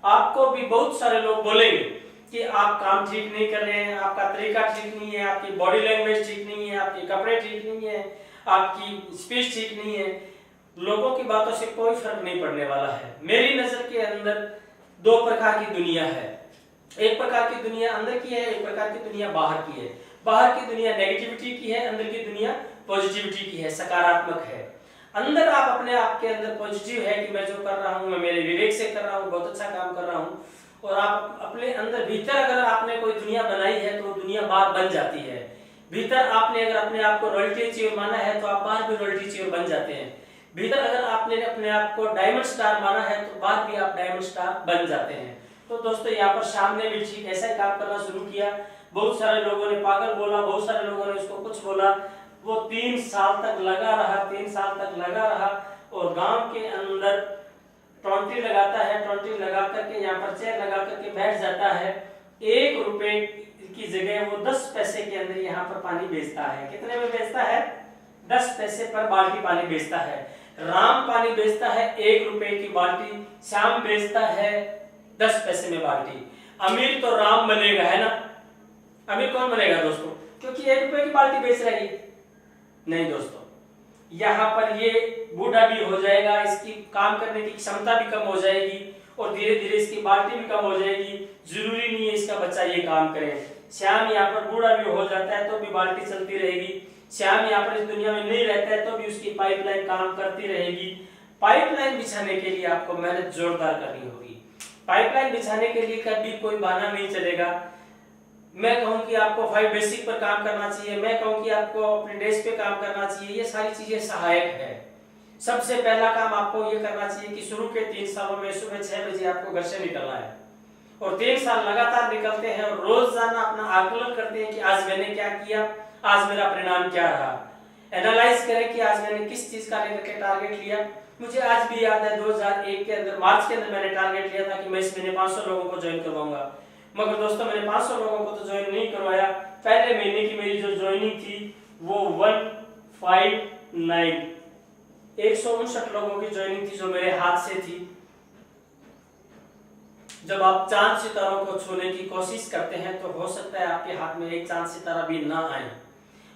आपको भी बहुत सारे लोग बोलेंगे कि आप काम ठीक नहीं कर रहे हैं, आपका तरीका ठीक नहीं है, आपकी बॉडी लैंग्वेज ठीक नहीं है, आपके कपड़े ठीक नहीं है, आपकी स्पीच ठीक नहीं है। लोगों की बातों से कोई फर्क नहीं पड़ने वाला है। मेरी नजर के अंदर 2 प्रकार की दुनिया है। एक प्रकार की दुनिया अंदर की है, एक प्रकार की दुनिया बाहर की है। बाहर की दुनिया नेगेटिविटी की है, अंदर की दुनिया पॉजिटिविटी की है, सकारात्मक है। अंदर आप अपने आप के अंदर पॉजिटिव है कि मैं जो कर रहा हूँ मैं मेरे विवेक से कर रहा हूँ, बहुत अच्छा काम कर रहा हूँ। और आप अपने अंदर भीतर अगर आपने कोई दुनिया बनाई है तो दुनिया बाहर बन जाती है। भीतर आपने अगर अपने आप को रॉयल्टी चीयर माना है तो आप बाहर भी रॉयल्टी चीयर बन जाते हैं। भीतर अगर आपने अपने आप को डायमंड स्टार माना है तो बाहर भी आप डायमंड स्टार बन जाते हैं। तो दोस्तों, यहाँ पर श्याम ने भी ठीक ऐसा ही काम करना शुरू किया। बहुत सारे लोगों ने पागल बोला, बहुत सारे लोगों ने उसको कुछ बोला। वो 3 साल तक लगा रहा, 3 साल तक लगा रहा और गांव के अंदर टोंटी लगाता है। टोंटी लगा करके यहाँ पर चेयर लगा करके बैठ जाता है। 1 रुपए की जगह वो 10 पैसे के अंदर यहाँ पर पानी बेचता है। कितने में बेचता है? 10 पैसे पर बाल्टी पानी बेचता है। राम पानी बेचता है 1 रुपए की बाल्टी, श्याम बेचता है 10 पैसे में बाल्टी। अमीर तो राम बनेगा, है ना? अमीर कौन बनेगा दोस्तों? क्योंकि 1 रुपए की बाल्टी बेच रही है। नहीं दोस्तों, यहाँ पर ये बूढ़ा भी हो जाएगा, इसकी काम करने की क्षमता भी कम हो जाएगी और धीरे धीरे इसकी बाल्टी भी कम हो जाएगी। जरूरी नहीं है इसका बच्चा ये काम करे। श्याम यहाँ पर बूढ़ा भी हो जाता है तो भी बाल्टी चलती रहेगी। श्याम यहाँ पर इस दुनिया में नहीं रहता है तो भी उसकी पाइपलाइन काम करती रहेगी। पाइपलाइन बिछाने के लिए आपको मेहनत जोरदार करनी होगी। पाइपलाइन बिछाने के लिए कभी कोई बहाना नहीं चलेगा। मैं कहूं कि आपको 5 बेसिक पर काम करना चाहिए, मैं कहूं कि आपको अपने डेस्क पे काम करना चाहिए, ये सारी चीजें सहायक है। सबसे पहला काम आपको ये करना चाहिए कि शुरू के 3 सालों में सुबह 6 बजे आपको घर से निकलना है और 3 साल लगातार निकलते हैं और रोजाना अपना आकलन करते हैं कि आज मैंने क्या किया, आज मेरा परिणाम क्या रहा। एनालाइज करें कि आज मैंने किस चीज का लेकर के टारगेट लिया। मुझे आज भी याद है 2001 के अंदर मार्च के अंदर मैंने टारगेट लिया था कि मैं इस महीने 500 लोगों को ज्वाइन करवाऊंगा, मगर दोस्तों मैंने 500 लोगों को तो ज्वाइन नहीं करवाया। पहले महीने की मेरी जो ज्वाइनिंग थी वो 159 159 लोगों की ज्वाइनिंग थी जो मेरे हाथ से थी। जब आप चांद सितारों को छूने की कोशिश करते हैं तो हो सकता है आपके हाथ में एक चांद सितारा भी ना आए,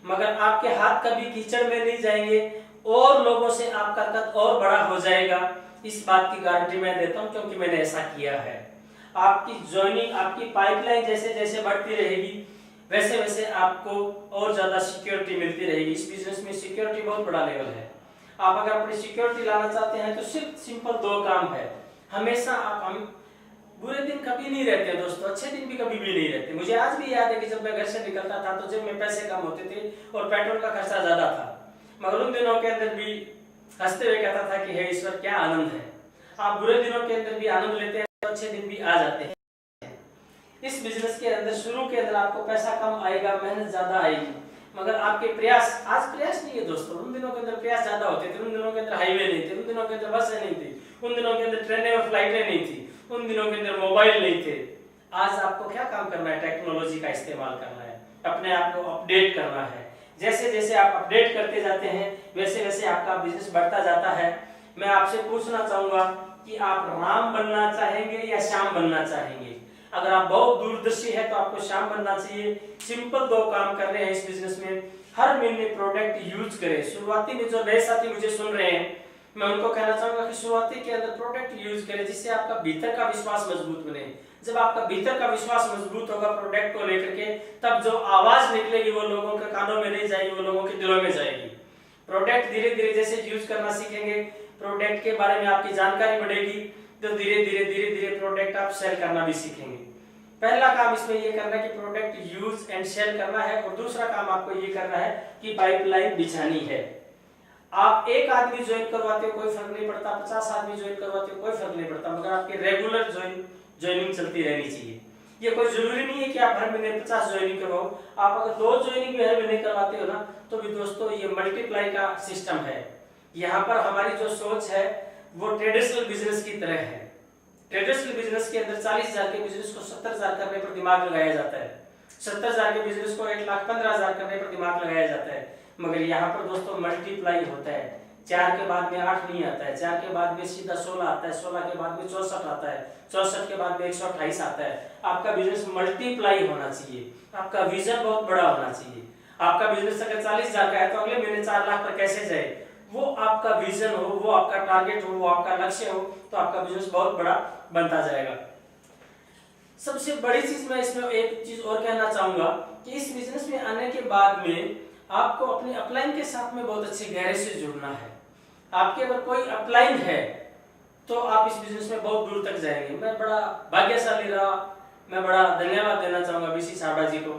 मगर आपके हाथ कभी कीचड़ में नहीं जाएंगे और लोगों से आपका कद और बड़ा हो जाएगा। इस बात की गारंटी मैं देता हूं क्योंकि मैंने ऐसा किया है। आपकी ज्वाइनिंग, आपकी पाइपलाइन जैसे जैसे बढ़ती रहेगी वैसे वैसे आपको और ज्यादा सिक्योरिटी मिलती रहेगी। इस बिजनेस में सिक्योरिटी बहुत बड़ा लेवल है। आप अगर अपनी सिक्योरिटी लाना चाहते हैं तो सिर्फ सिंपल 2 काम है। हमेशा हम बुरे दिन कभी नहीं रहते दोस्तों, अच्छे दिन भी कभी भी नहीं रहते। मुझे आज भी याद है कि जब मैं घर से निकलता था तो जब मेरे पैसे कम होते थे और पेट्रोल का खर्चा ज्यादा था, मगर उन दिनों के अंदर भी हंसते हुए कहता था कि हे ईश्वर क्या आनंद है। आप बुरे दिनों के अंदर भी आनंद लेते हैं तो अच्छे दिन भी आ जाते हैं। इस बिजनेस के अंदर शुरू के अंदर आपको पैसा कम आएगा, मेहनत ज्यादा आएगी, मगर आपके प्रयास, आज प्रयास नहीं है दोस्तों, उन दिनों के अंदर प्रयास ज्यादा होते थे। उन दिनों के अंदर हाईवे नहीं थे, उन दिनों के अंदर बसें नहीं थी, उन दिनों के अंदर ट्रेनें और फ्लाइटें नहीं थी, उन दिनों के अंदर मोबाइल नहीं थे। आज आपको क्या काम करना है? टेक्नोलॉजी का इस्तेमाल करना है, अपने आप को अपडेट करना है। जैसे जैसे आप अपडेट करते जाते हैं वैसे वैसे आपका बिजनेस बढ़ता जाता है। मैं आपसे पूछना चाहूंगा कि आप राम बनना चाहेंगे या श्याम बनना चाहेंगे? अगर आप बहुत दूरदर्शी है तो आपको श्याम बनना चाहिए। सिंपल 2 काम करने हैं इस बिजनेस में। हर महीने प्रोडक्ट यूज करें। शुरुआती में जो नए साथी मुझे सुन रहे हैं मैं उनको कहना चाहूंगा कि शुरुआती के अंदर प्रोडक्ट यूज करें जिससे आपका भीतर का विश्वास मजबूत बने। जब आपका भीतर का विश्वास मजबूत होगा प्रोडक्ट को लेकर के, तब जो आवाज निकलेगी वो लोगों के कानों में नहीं जाएगी, वो लोगों के दिलों में जाएगी। प्रोडक्ट धीरे धीरे जैसे यूज करना सीखेंगे, प्रोडक्ट के बारे में आपकी जानकारी बढ़ेगी, तो धीरे धीरे प्रोडक्ट आप सेल करना भी सीखेंगे। पहला काम इसमें ये करना है कि प्रोडक्ट यूज एंड सेल करना है और दूसरा काम आपको ये करना है कि पाइपलाइन बिछानी है। आप 1 आदमी ज्वाइन करवाते हो कोई फर्क नहीं पड़ता, 50 आदमी ज्वाइन करवाते हो कोई फर्क नहीं पड़ता, मगर आपकी रेगुलर ज्वाइनिंग चलती रहनी चाहिए। ये कोई जरूरी नहीं है कि आप हर महीने 50 ज्वाइनिंग करवाओ। आप अगर 2 ज्वाइनिंग भी हर महीने करवाते हो ना तो भी दोस्तों ये मल्टीप्लाई का सिस्टम है। यहाँ पर हमारी जो सोच है वो ट्रेडिशनल बिजनेस की तरह है। ट्रेडिशनल बिजनेस के अंदर 40,000 के बिजनेस को 70,000 करने पर दिमाग लगाया जाता है, 70,000 के बिजनेस को 1,15,000 करने पर दिमाग लगाया जाता है, मगर यहाँ पर दोस्तों मल्टीप्लाई होता है। 4 के बाद में 8 नहीं आता है, 4 के बाद में सीधा 16 आता है, 16 के बाद में 64 आता है, 64 के बाद में 128 आता है। आपका बिजनेस मल्टीप्लाई होना चाहिए, आपका विजन बहुत बड़ा होना चाहिए। आपका बिजनेस अगर 40,000 का है तो अगले महीने 4 लाख पर कैसे जाए, वो आपका विजन हो, वो आपका टारगेट हो, वो आपका लक्ष्य हो, तो आपका बिजनेस बहुत बड़ा बनता जाएगा। सबसे बड़ी चीज मैं इसमें एक चीज और कहना चाहूंगा कि इस बिजनेस में आने के बाद में आपको अपने अपलाइन के साथ में बहुत अच्छे गहरे से जुड़ना है। आपके अगर कोई अपलाइन है तो आप इस बिजनेस में बहुत दूर तक जाएंगे। मैं बड़ा भाग्यशाली रहा, मैं बड़ा धन्यवाद देना चाहूंगा बीसी छाबड़ा जी को,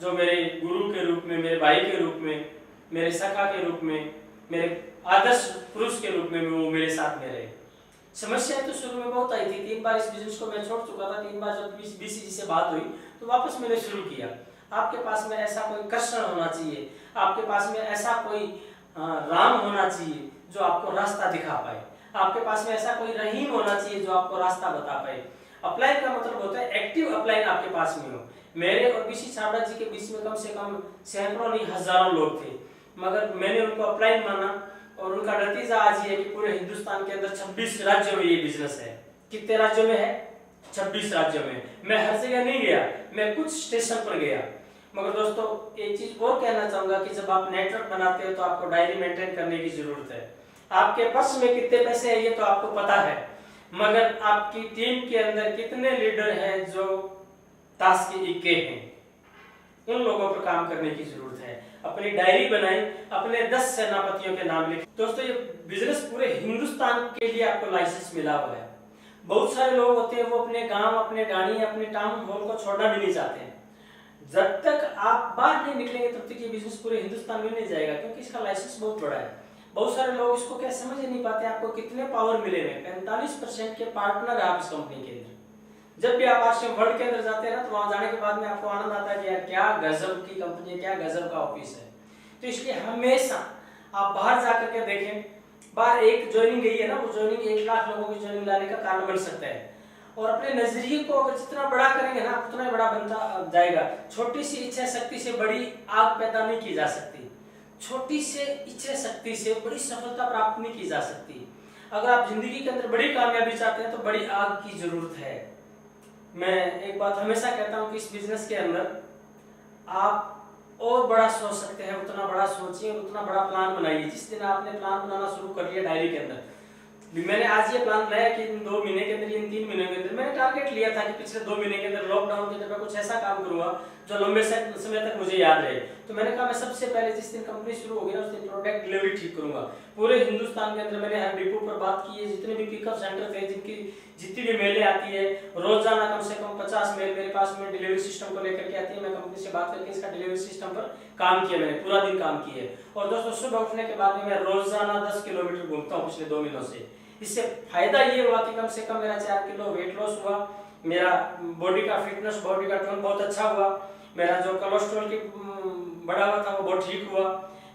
जो मेरे गुरु के रूप में, मेरे भाई के रूप में, मेरे सखा के रूप में, मेरे आदर्श पुरुष के रूप में वो मेरे साथ में रहे। समस्याएं तो शुरू में बहुत आई थी, 3 बार इस बिजनेस को मैं छोड़ चुका था। 3 बार जब बीसी जी से बात हुई तो वापस मैंने शुरू किया। आपके पास में ऐसा कोई कृष्ण होना चाहिए, आपके पास में ऐसा कोई राम होना चाहिए जो आपको रास्ता दिखा पाए, आपके पास में ऐसा कोई रहीम होना चाहिए जो आपको रास्ता बता पाए। अपलाइन का मतलब होता है एक्टिव अपलाइन आपके पास में हो। मेरे और बीसी छाबड़ा जी के बीच में कम से कम सैकड़ों नहीं हजारों लोग थे, मगर मैंने उनको अपलाइन माना और उनका नतीजा आज ये है कि पूरे हिंदुस्तान के अंदर 26 राज्यों में ये बिजनेस है। कितने राज्यों में है? 26 राज्यों में। मैं हर जगह नहीं गया, मैं कुछ स्टेशन पर गया। मगर दोस्तों एक चीज और कहना चाहूंगा कि जब आप नेटवर्क बनाते हो तो आपको डायरी मेंटेन करने की जरूरत है। आपके पर्स में कितने पैसे हैं ये तो आपको पता है, मगर आपकी टीम के अंदर कितने लीडर हैं जो ताश के इक्के हैं, उन लोगों पर काम करने की जरूरत है। अपनी डायरी बनाई, अपने 10 सेनापतियों के नाम लिखे। दोस्तों ये बिजनेस पूरे हिंदुस्तान के लिए आपको लाइसेंस मिला हुआ है। बहुत सारे लोग होते हैं वो अपने गांव, अपने गाड़ी, अपने टाउन हॉल को छोड़ना भी नहीं चाहते हैं। जब तक आप बाहर नहीं निकलेंगे तब तक ये बिजनेस पूरे हिंदुस्तान में नहीं जाएगा, क्योंकि इसका लाइसेंस बहुत बड़ा है। बहुत सारे लोग इसको क्या समझ ही नहीं पाते, आपको कितने पावर मिले हुए। 45% के पार्टनर है आप इस कंपनी के अंदर। जब भी आप आज वर्ल्ड के अंदर जाते हैं ना, तो वहां जाने के बाद में आपको आनंद आता है कि यार क्या गजब की कंपनी है, क्या गजब का ऑफिस है। तो इसलिए हमेशा आप बाहर जाकर के देखें। बाहर एक ज्वाइनिंग गई है ना, वो ज्वाइनिंग 1 लाख लोगों की ज्वाइनिंग लाने का कारण बन सकता है। और अपने नजरिए को अगर जितना बड़ा करेंगे ना, उतना बड़ा बनता जाएगा। छोटी सी इच्छा शक्ति से बड़ी आग पैदा नहीं की जा सकती, छोटी से इच्छा शक्ति से बड़ी सफलता प्राप्त नहीं की जा सकती। अगर आप जिंदगी के अंदर बड़ी कामयाबी चाहते हैं तो बड़ी आग की जरूरत है। मैं एक बात हमेशा कहता हूं कि इस बिजनेस के अंदर आप और बड़ा सोच सकते हैं, उतना बड़ा सोचिए और उतना बड़ा प्लान बनाइए। जिस दिन आपने प्लान बनाना शुरू कर लिया डायरी के अंदर, मैंने आज ये प्लान बनाया कि इन 2 महीने के अंदर, इन 3 महीने के अंदर मैंने टारगेट लिया था कि पिछले 2 महीने के अंदर लॉकडाउन के अंदर मैं कुछ ऐसा काम करूंगा जो लंबे समय तक मुझे याद रहे। तो मैंने कहा मैं सबसे पहले जिस दिन कंपनी शुरू होगी ना, उस दिन प्रोडक्ट डिलीवरी ठीक करूंगा। पूरे हिंदुस्तान के अंदर मैंने हर डिपो पर बात की है, जितने भी पिकअप सेंटर थे, जिनकी जितनी भी मेलें आती है, रोजाना कम से कम 50 मेल मेरे पास में डिलीवरी सिस्टम को लेकर के आती है। मैं कंपनी से बात करके इसका डिलीवरी सिस्टम पर काम किया, मैंने पूरा दिन काम किया। और दोस्तों सुबह उठने के बाद में मैं रोजाना 10 किलोमीटर घूमता हूँ पिछले 2 महीनों से। इससे फायदा ये हुआ कि कम से कम मेरा 4 किलो वेट लॉस हुआ, मेरा बॉडी का फिटनेस, बॉडी का टोन बहुत अच्छा हुआ, मेरा जो कोलेस्ट्रॉल की बढ़ा हुआ था वो बहुत ठीक हुआ,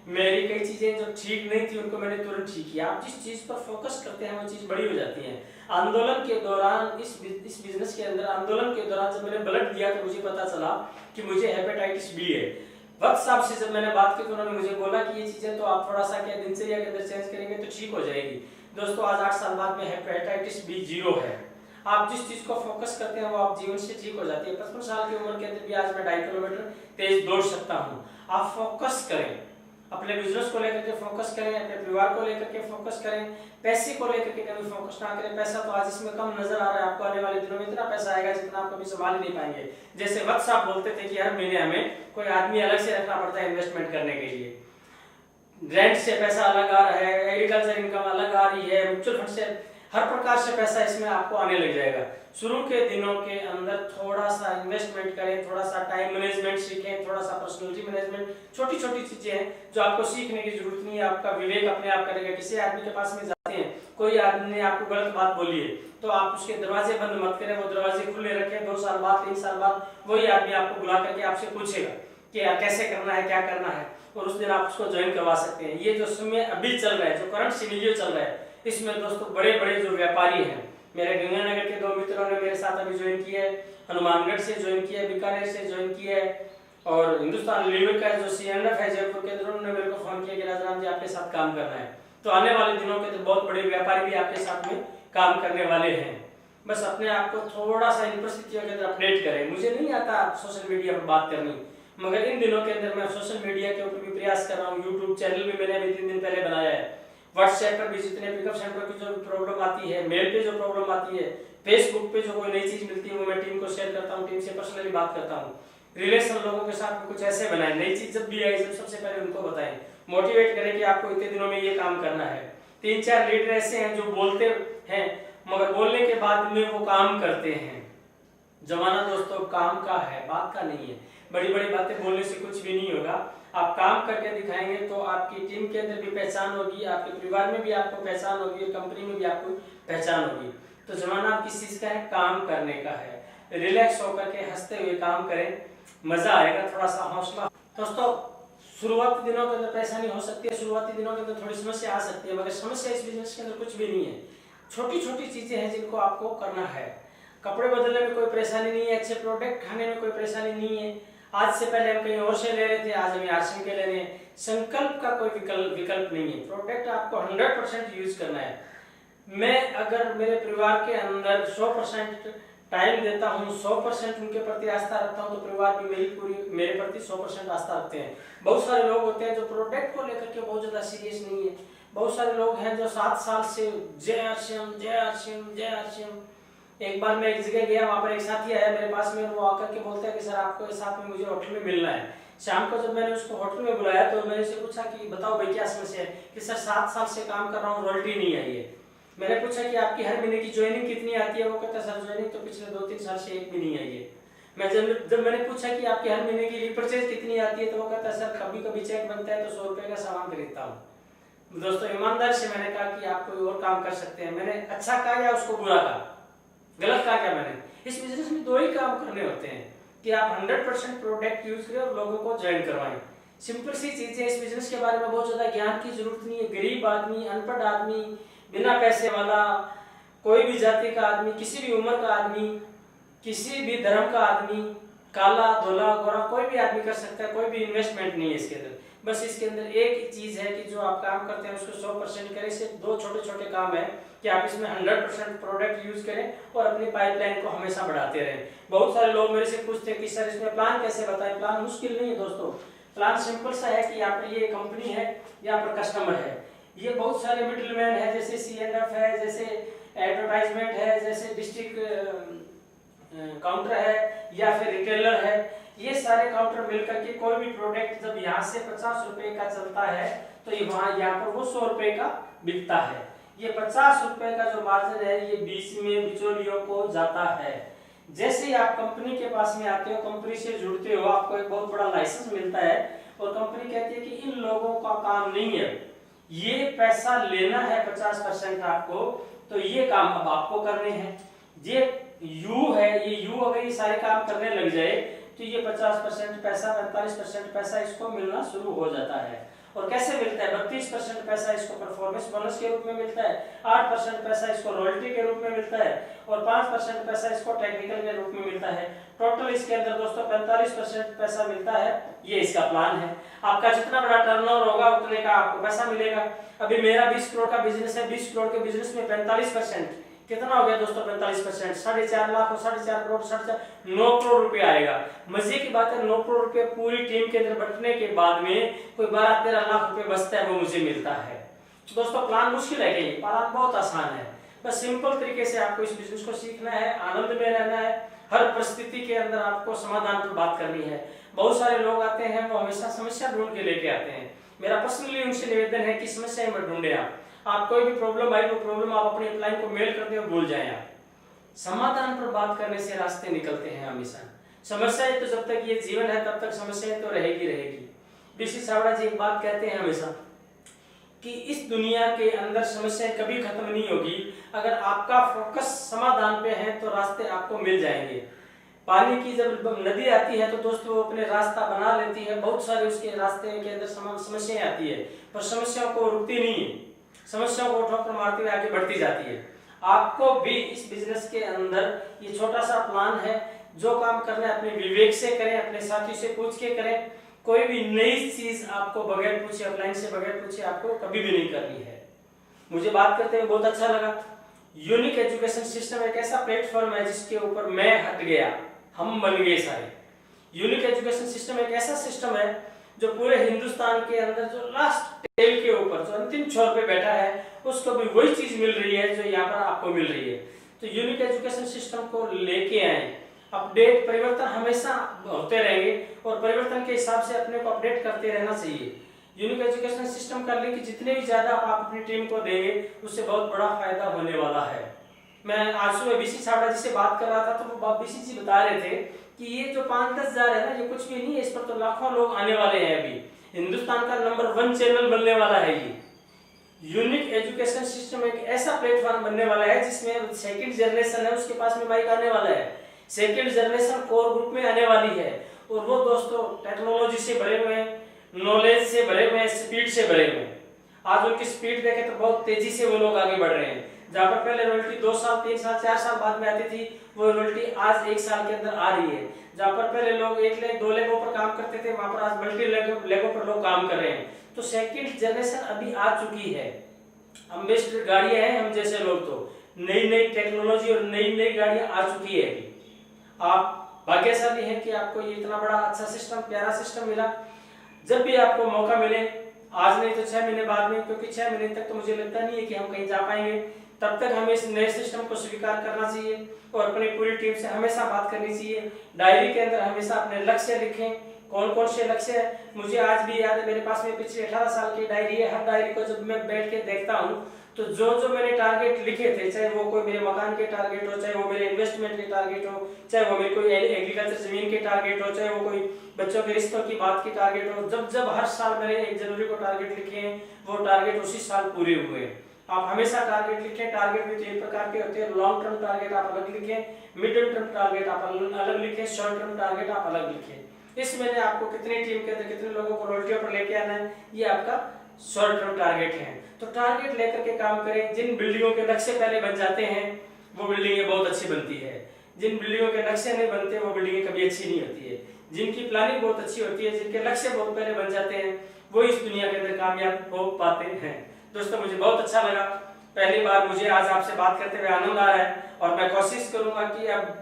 मेरी कई चीजें जो ठीक नहीं थी उनको मैंने तुरंत ठीक किया। आप जिस चीज पर फोकस करते हैं वो चीज बड़ी हो जाती है। आंदोलन के दौरान इस बिजनेस के अंदर आंदोलन के दौरान जब मैंने ब्लड दिया तो मुझे पता चला कि मुझे हेपेटाइटिस बी है। वक्त साहब से जब मैंने बात की तो उन्होंने मुझे बोला कि ये चीजें तो आप थोड़ा सा क्या दिनचर्या के अंदर चेंज करेंगे तो ठीक हो जाएगी। दोस्तों आज 8 साल बाद में हेपेटाइटिस बी 0 है। आप जिस चीज को फोकस करते हैं वो आप जीवन से ठीक हो जाती है। 55 साल की उम्र के अंदर भी आज मैं 2.5 किलोमीटर तेज दौड़ सकता हूँ। आप फोकस करें, अपने बिजनेस को लेकर के फोकस करें, अपने परिवार को लेकर के फोकस करें, पैसे को लेकर के कभी फोकस ना करें। पैसा तो आज इसमें कम नजर आ रहा है, आपको आने वाले दिनों में इतना पैसा आएगा जितना आप कभी संभाल ही नहीं पाएंगे। जैसे वक्त साहब बोलते थे कि हर महीने हमें कोई आदमी अलग से रखना पड़ता है इन्वेस्टमेंट करने के लिए। रेंट से पैसा अलग आ रहा है, एग्रीकल्चर इनकम अलग आ रही है, म्यूचुअल फंड से, हर प्रकार से पैसा इसमें आपको आने लग जाएगा। शुरू के दिनों के अंदर थोड़ा सा इन्वेस्टमेंट करें, थोड़ा सा टाइम मैनेजमेंट सीखें, थोड़ा सा पर्सनालिटी मैनेजमेंट, छोटी छोटी चीजें हैं जो आपको सीखने की जरूरत नहीं है। आपका विवेक अपने आप करेगा। किसी आदमी के पास में जाते हैं, कोई आदमी ने आपको गलत बात बोली है तो आप उसके दरवाजे बंद मत करें, वो दरवाजे खुले रखें। 2 साल बाद 3 साल बाद वही आदमी आपको बुला करके आपसे पूछेगा कि कैसे करना है, क्या करना है, और उस दिन आप उसको ज्वाइन करवा सकते हैं। ये जो समय अभी चल रहा है, जो करंट सिनेरियो चल रहा है, इसमें दोस्तों बड़े बड़े जो व्यापारी हैं, मेरे गंगानगर के 2 मित्रों ने मेरे साथ अभी ज्वाइन किया है, हनुमानगढ़ से ज्वाइन किया है, बीकानेर से ज्वाइन किया है, और हिंदुस्तान लीवर का जो CNF है जयपुर के अंदर, उन्होंने मेरे को फोन किया कि राजाराम जी आपके साथ काम करना है। तो आने वाले दिनों के अंदर बहुत बड़े व्यापारी भी आपके साथ में काम करने वाले हैं। बस अपने आप को थोड़ा सा इन परिस्थितियों के अंदर अपडेट करें। मुझे नहीं आता सोशल मीडिया पर बात करनी, मगर इन दिनों के अंदर मैं सोशल मीडिया के ऊपर भी प्रयास कर रहा हूँ। यूट्यूब चैनल भी मैंने अभी 3 दिन पहले बनाया है। व्हाट्सएप पर भी जितने पिकअप सेंटर की जो प्रॉब्लम आती है, मेल पे जो प्रॉब्लम आती है, फेसबुक पे जो कोई नई चीज मिलती है वो मैं टीम को शेयर करता हूँ, टीम से पर्सनली बात करता हूँ। रिलेशन लोगों के साथ में कुछ ऐसे बनाए, नई चीज जब भी आई जब सबसे पहले उनको बताएं, मोटिवेट करें कि आपको इतने दिनों में ये काम करना है। 3-4 लीडर ऐसे हैं जो बोलते हैं मगर बोलने के बाद में वो काम करते हैं। जमाना दोस्तों काम का है, बात का नहीं है। बड़ी बड़ी बातें बोलने से कुछ भी नहीं होगा। आप काम करके दिखाएंगे तो आपकी टीम के अंदर भी पहचान होगी, आपके परिवार में भी आपको पहचान होगी, और कंपनी में भी आपको पहचान होगी। तो जमाना आप किस चीज का है? काम करने का है। रिलैक्स होकर के हंसते हुए काम करें, मजा आएगा। थोड़ा सा हौसला। दोस्तों शुरुआती दिनों के अंदर परेशानी हो सकती है, शुरुआती दिनों के अंदर थोड़ी समस्या आ सकती है, मगर समस्या इस बिजनेस के अंदर कुछ भी नहीं है। छोटी छोटी चीजें हैं जिनको आपको करना है। कपड़े बदलने में कोई परेशानी नहीं है, अच्छे प्रोडक्ट खाने में कोई परेशानी नहीं है, आज से पहले हम कहीं और से ले रहे थे, आज हम आरसीएम के ले रहे हैं। संकल्प का कोई विकल्प नहीं है। प्रोडक्ट आपको 100% यूज करना है। मैं अगर मेरे परिवार के अंदर 100% टाइम देता हूँ, 100% उनके प्रति आस्था रखता हूँ, तो परिवार भी मेरे प्रति 100% आस्था रखते हैं। बहुत सारे लोग होते हैं जो प्रोडक्ट को लेकर के बहुत ज्यादा सीरियस नहीं है। बहुत सारे लोग हैं जो 7 साल से जय आरसीएम जय आरसीएम जय आरसीएम। एक बार मैं एक जगह गया, वहां पर एक साथी आया मेरे पास में, वो आकर के बोलता है कि सर आपको साथ में मुझे होटल में मिलना है। शाम को जब मैंने उसको होटल में बुलाया तो मैंने उससे पूछा कि बताओ भाई क्या समस्या है। कि सर 7 साल से काम कर रहा हूँ, रॉयल्टी नहीं आई है। मैंने पूछा कि आपकी हर महीने की ज्वाइनिंग कितनी आती है। वो कहता है सर ज्वाइनिंग तो पिछले 2-3 साल से एक भी नहीं आई है। मैं जब मैंने पूछा कि आपकी हर महीने की रिपर्चेज कितनी आती है, तो वो कहता है सर कभी कभी चेक बनता है तो 100 रुपए का सामान खरीदता हूँ। दोस्तों ईमानदार से मैंने कहा कि आप कोई और काम कर सकते हैं। मैंने अच्छा कहा या उसको बुरा कहा, गलत कहा क्या मैंने? इस बिजनेस में 2 ही काम करने होते हैं कि आप 100% प्रोडक्ट यूज करें और लोगों को ज्वाइन करवाएं। सिंपल सी चीज है। इस बिजनेस के बारे में बहुत ज्यादा ज्ञान की जरूरत नहीं है। गरीब आदमी, अनपढ़ आदमी, बिना पैसे वाला, कोई भी जाति का आदमी, किसी भी उम्र का आदमी, किसी भी धर्म का आदमी, काला धोला गोरा, कोई भी आदमी कर सकता है। कोई भी इन्वेस्टमेंट नहीं है इसके अंदर। बस इसके अंदर एक ही चीज है कि जो आप काम करते हैं उसको 100% करें। सिर्फ 2 छोटे-छोटे काम है कि आप इसमें 100% प्रोडक्ट यूज करें और अपनी पाइपलाइन को हमेशा बढ़ाते रहें। बहुत सारे लोग मेरे से पूछते हैं कि सर इसमें प्लान कैसे बताएं। प्लान मुश्किल नहीं है दोस्तों। प्लान सिंपल सा है कि यहाँ पर ये कंपनी है, यहाँ पर कस्टमर है, ये बहुत सारे मिडिलमैन है, जैसे C&F है, जैसे एडवर्टाइजमेंट है, जैसे डिस्ट्रिक्ट काउंटर है, या फिर रिटेलर है। ये सारे काउंटर मिलकर के कोई भी प्रोडक्ट जब यहाँ से 50 रुपए का चलता है तो ये वहां यहाँ पर वो 100 रुपए का बिकता है। ये 50 रुपए का जो मार्जिन है ये बीच में बिचौलियों को जाता है। जैसे ही आप कंपनी के पास में आते हो, कंपनी से जुड़ते हो, आपको एक बहुत बड़ा लाइसेंस मिलता है और कंपनी कहती है कि इन लोगों का काम नहीं है, ये पैसा लेना है 50% आपको, तो ये काम अब आपको करने हैं। ये यू है, ये यू अगर ये सारे काम करने लग जाए तो ये 50% पैसा, 45% पैसा इसको मिलना शुरू हो जाता है। और कैसे मिलता है? 32% पैसा इसको परफॉर्मेंस बोनस के रूप में मिलता है, 8% पैसा इसको रॉयल्टी के रूप में मिलता है और 5% पैसा इसको टेक्निकल के रूप में मिलता है। टोटल इसके अंदर दोस्तों 45% पैसा मिलता है। ये इसका प्लान है। आपका जितना बड़ा टर्नओवर होगा उतने का आपको पैसा मिलेगा। अभी मेरा 20 करोड़ का बिजनेस है, 20 करोड़ के बिजनेस में 45% कितना हो गया दोस्तों? 45%, 4.5 लाख और 4.5 करोड़, 9 करोड़ रुपए आएगा। मजे की बात है, 9 करोड़ रुपए पूरी टीम के अंदर बंटने के बाद में कोई 12-13 लाख रुपए बचता है, वो मुझे मिलता है। दोस्तों प्लान मुश्किल है क्या? प्लान बहुत आसान है। बस सिंपल तरीके से आपको इस बिजनेस को सीखना है, आनंद में रहना है। हर परिस्थिति के अंदर आपको समाधान पर बात करनी है। बहुत सारे लोग आते हैं, वो हमेशा समस्या ढूंढ के लेके आते हैं। मेरा पर्सनली उनसे निवेदन है कि समस्या मत ढूंढे आप कोई भी प्रॉब्लम आई तो प्रॉब्लम आप अपनी अपलाइन को मेल कर दें और भूल जाएं। आप समाधान पर बात करने से रास्ते निकलते हैं हमेशा। समस्याएं तो जब तक ये जीवन है तब तक समस्याएं तो रहेगी रहेगी। बीसी छाबड़ा जी एक बात कहते हैं हमेशा कि इस दुनिया के अंदर समस्याएं कभी खत्म नहीं होगी। अगर आपका फोकस समाधान पे है तो रास्ते आपको मिल जाएंगे। पानी की जब नदी आती है तो दोस्तों वो अपने रास्ता बना लेती है, बहुत सारे उसके रास्ते के अंदर समस्याएं आती है, पर समस्याओं को रुकती नहीं है, समस्याओं को ठोकर मारते हुए आगे बढ़ती जाती है। आपको भी इस बिजनेस के अंदर ये छोटा सा प्लान है, जो काम करना है अपने विवेक से करें, अपने साथी से पूछ के करें। कोई भी नई चीज आपको बगैर पूछे, अपलाइन से बगैर पूछे आपको कभी भी नहीं करनी है। मुझे बात करते हुए बहुत अच्छा लगा। यूनिक एजुकेशन सिस्टम एक ऐसा प्लेटफॉर्म है जिसके ऊपर मैं हट गया, हम बन गए सारे। यूनिक एजुकेशन सिस्टम एक ऐसा सिस्टम है जो पूरे हिंदुस्तान के अंदर जो लास्ट टेल के ऊपर जो अंतिम छोर पे बैठा है उसको भी वही चीज मिल रही है जो यहाँ पर आपको मिल रही है। तो यूनिक एजुकेशन सिस्टम को लेके आए। अपडेट परिवर्तन हमेशा होते रहेंगे और परिवर्तन के हिसाब से अपने को अपडेट करते रहना चाहिए। यूनिक एजुकेशन सिस्टम का लिंक जितने भी ज्यादा आप अपनी टीम को देंगे उससे बहुत बड़ा फायदा होने वाला है। मैं आज सुबह बीसी छाबड़ा जी से बात कर रहा था तो वो बीसी जी बता रहे थे कि ये जो 5-10 हजार है ना, ये कुछ भी नहीं है, इस पर तो लाखों लोग आने वाले हैं। अभी हिंदुस्तान का नंबर 1 चैनल बनने वाला है ये। यूनिक एजुकेशन सिस्टम एक ऐसा प्लेटफॉर्म बनने वाला है जिसमें सेकंड जनरेशन है उसके पास में माइक आने वाला है, सेकंड जनरेशन कोर ग्रुप में आने वाली है और वो दोस्तों टेक्नोलॉजी से भरे हुए हैं, नॉलेज से भरे हुए हैं, स्पीड से भरे हुए हैं। आज उनकी स्पीड देखें तो बहुत तेजी से वो लोग आगे बढ़ रहे हैं। जहाँ पर पहले रॉयल्टी 2 साल 3 साल 4 साल बाद में आती थी, वो रॉयल्टी आज 1 साल के अंदर आ रही है। जहाँ पर पहले लोग 1 लेग 2 लेगों पर काम करते थे, वहां पर आज मल्टी लेगों पर लोग काम कर रहे हैं। तो सेकंड जनरेशन अभी आ चुकी है। अम्बेसडर गाड़ियां हैं, हम जैसे लोग तो नई नई टेक्नोलॉजी और नई नई गाड़ियां आ चुकी है। अभी आप भाग्यशाली हैं कि आपको ये इतना बड़ा अच्छा सिस्टम, प्यारा सिस्टम मिला। जब भी आपको मौका मिले, आज नहीं तो 6 महीने बाद में, क्योंकि 6 महीने तक तो मुझे लगता नहीं है कि हम कहीं जा पाएंगे, तब तक हमें इस नए सिस्टम को स्वीकार करना चाहिए और अपनी पूरी टीम से हमेशा बात करनी चाहिए। डायरी के अंदर हमेशा अपने लक्ष्य लिखें, कौन कौन से लक्ष्य है। मुझे आज भी याद है, मेरे पास में पिछले 18 साल की डायरी है। हर डायरी को जब मैं बैठ के देखता हूँ तो जो जो मैंने टारगेट लिखे थे, चाहे वो कोई मेरे मकान के टारगेट हो, चाहे वो मेरे इन्वेस्टमेंट के टारगेट हो, चाहे वो मेरी कोई एग्रीकल्चर जमीन के टारगेट हो, चाहे वो कोई बच्चों के रिश्तों की बात की टारगेट हो, जब जब हर साल मैंने 1 जनवरी को टारगेट लिखे हैं, वो टारगेट उसी साल पूरे हुए हैं। आप हमेशा टारगेट लिखें। टारगेट भी 3 प्रकार के होते हैं। लॉन्ग टर्म टारगेट आप अलग लिखें, मिडिल टर्म टारगेट आप अलग लिखें, शॉर्ट टर्म टारगेट आप अलग लिखें। इस महीने आपको कितनी टीम के अंदर कितने लोगों को रॉयल्टियों पर लेके आना है, ये आपका शॉर्ट टर्म टारगेट है। तो टारगेट लेकर के काम करें। जिन बिल्डिंगों के नक्शे पहले बन जाते हैं वो बिल्डिंगें बहुत अच्छी बनती है। जिन बिल्डिंगों के नक्शे नहीं बनते वो बिल्डिंगें कभी अच्छी नहीं होती है। जिनकी प्लानिंग बहुत अच्छी होती है, जिनके लक्ष्य बहुत पहले बन जाते हैं, वो इस दुनिया के अंदर कामयाब हो पाते हैं। दोस्तों, मुझे बहुत अच्छा लगा। पहली बार मुझे आज आपसे बात करते हुए आनंद आ रहा है और मैं कोशिश करूंगा कि अब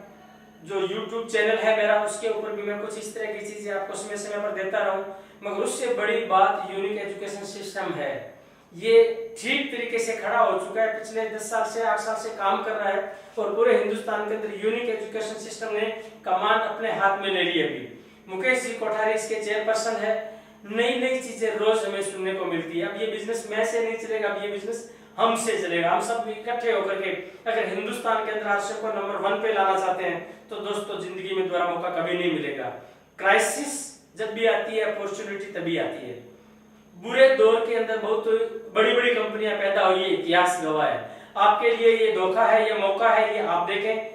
जो YouTube चैनल है मेरा, उसके ऊपर भी मैं कुछ इस तरह की चीजें आपको समय समय पर देता रहूं। मगर उससे बड़ी बात यूनिक एजुकेशन सिस्टम है। ये ठीक तरीके से खड़ा हो चुका है, पिछले 10 साल से 8 साल से काम कर रहा है और पूरे हिंदुस्तान के अंदर यूनिक एजुकेशन सिस्टम ने कमान अपने हाथ में ले ली। अभी मुकेश जी कोठारी इसके चेयरपर्सन है। नई नई चीजें रोज हमें सुनने को मिलती है। अब ये बिजनेस मैं से नहीं चलेगा, अब ये बिजनेस हमसे चलेगा। हम सब इकट्ठे होकर के अगर हिंदुस्तान के अंदर राष्ट्र को नंबर 1 पे लाना चाहते हैं तो दोस्तों, जिंदगी में दोबारा मौका कभी नहीं मिलेगा। क्राइसिस जब भी आती है, अपॉर्चुनिटी तभी आती है। बुरे दौर के अंदर बहुत बड़ी बड़ी कंपनियां पैदा हुई, इतिहास गवाह है। आपके लिए ये धोखा है, ये मौका है, ये आप देखें।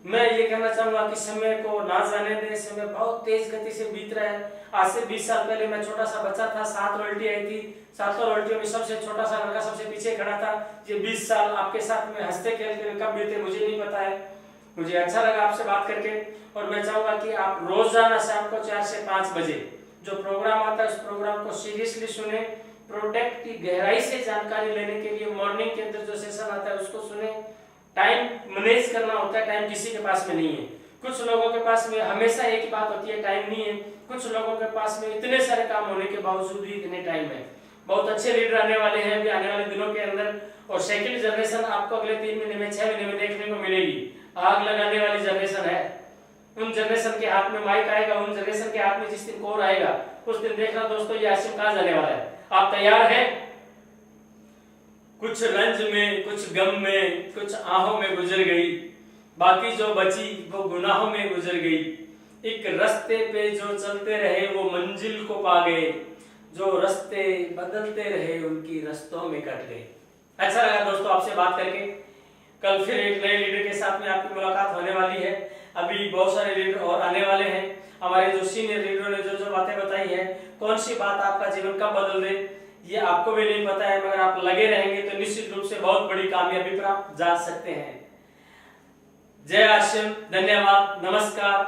मैं ये कहना चाहूंगा कि समय को ना जाने दें। समय बहुत तेज गति से बीत रहा है। आज से 20 साल पहले मैं छोटा सा बच्चा था, 7 रॉयल्टी आई थी। 7 रॉयल्टियों में सबसे छोटा सा लड़का सबसे पीछे खड़ा था। ये 20 साल आपके साथ में हंसते खेलते हुए कब बीते मुझे नहीं पता है। मुझे अच्छा लगा आपसे बात करके और मैं चाहूंगा कि आप रोजाना शाम को 4 से 5 बजे जो प्रोग्राम आता है उस प्रोग्राम को सीरियसली सुने। प्रोडक्ट की गहराई से जानकारी लेने के लिए मॉर्निंग के अंदर जो सेशन आता है उसको सुने। टाइम मैनेज करना होता है, टाइम किसी के पास में नहीं है। कुछ लोगों के पास में हमेशा एक ही बात होती है, टाइम नहीं है। कुछ लोगों के पास में इतने सारे काम होने के बावजूद भी इतने टाइम है। बहुत अच्छे लीडर आने वाले हैं अभी आने वाले दिनों के अंदर और सेकंड जनरेशन आपको अगले 3 महीने में 6 महीने में देखने को मिलेगी। आग लगाने वाली जनरेशन है। उन जनरेशन के हाथ में माइक आएगा, उन जनरेशन के हाथ में जिस दिन कोर आएगा उस दिन देखना दोस्तों ये आसिम कहां जाने वाला है। आप तैयार हैं? कुछ रंज में, कुछ गम में, कुछ आहों में गुजर गई, बाकी जो बची वो गुनाहों में गुजर गई। एक रास्ते पे जो चलते रहे वो मंजिल को पा गए, जो रास्ते बदलते रहे उनकी रास्तों में कट गए। अच्छा लगा दोस्तों आपसे बात करके। कल फिर एक नए लीडर के साथ में आपकी मुलाकात होने वाली है। अभी बहुत सारे लीडर और आने वाले हैं। हमारे जो सीनियर लीडरों ने जो जो बातें बताई है, कौन सी बात आपका जीवन कब बदल दे ये आपको भी नहीं पता है, मगर आप लगे रहेंगे तो निश्चित रूप से बहुत बड़ी कामयाबी पर आप जा सकते हैं। जय आसिम, धन्यवाद, नमस्कार।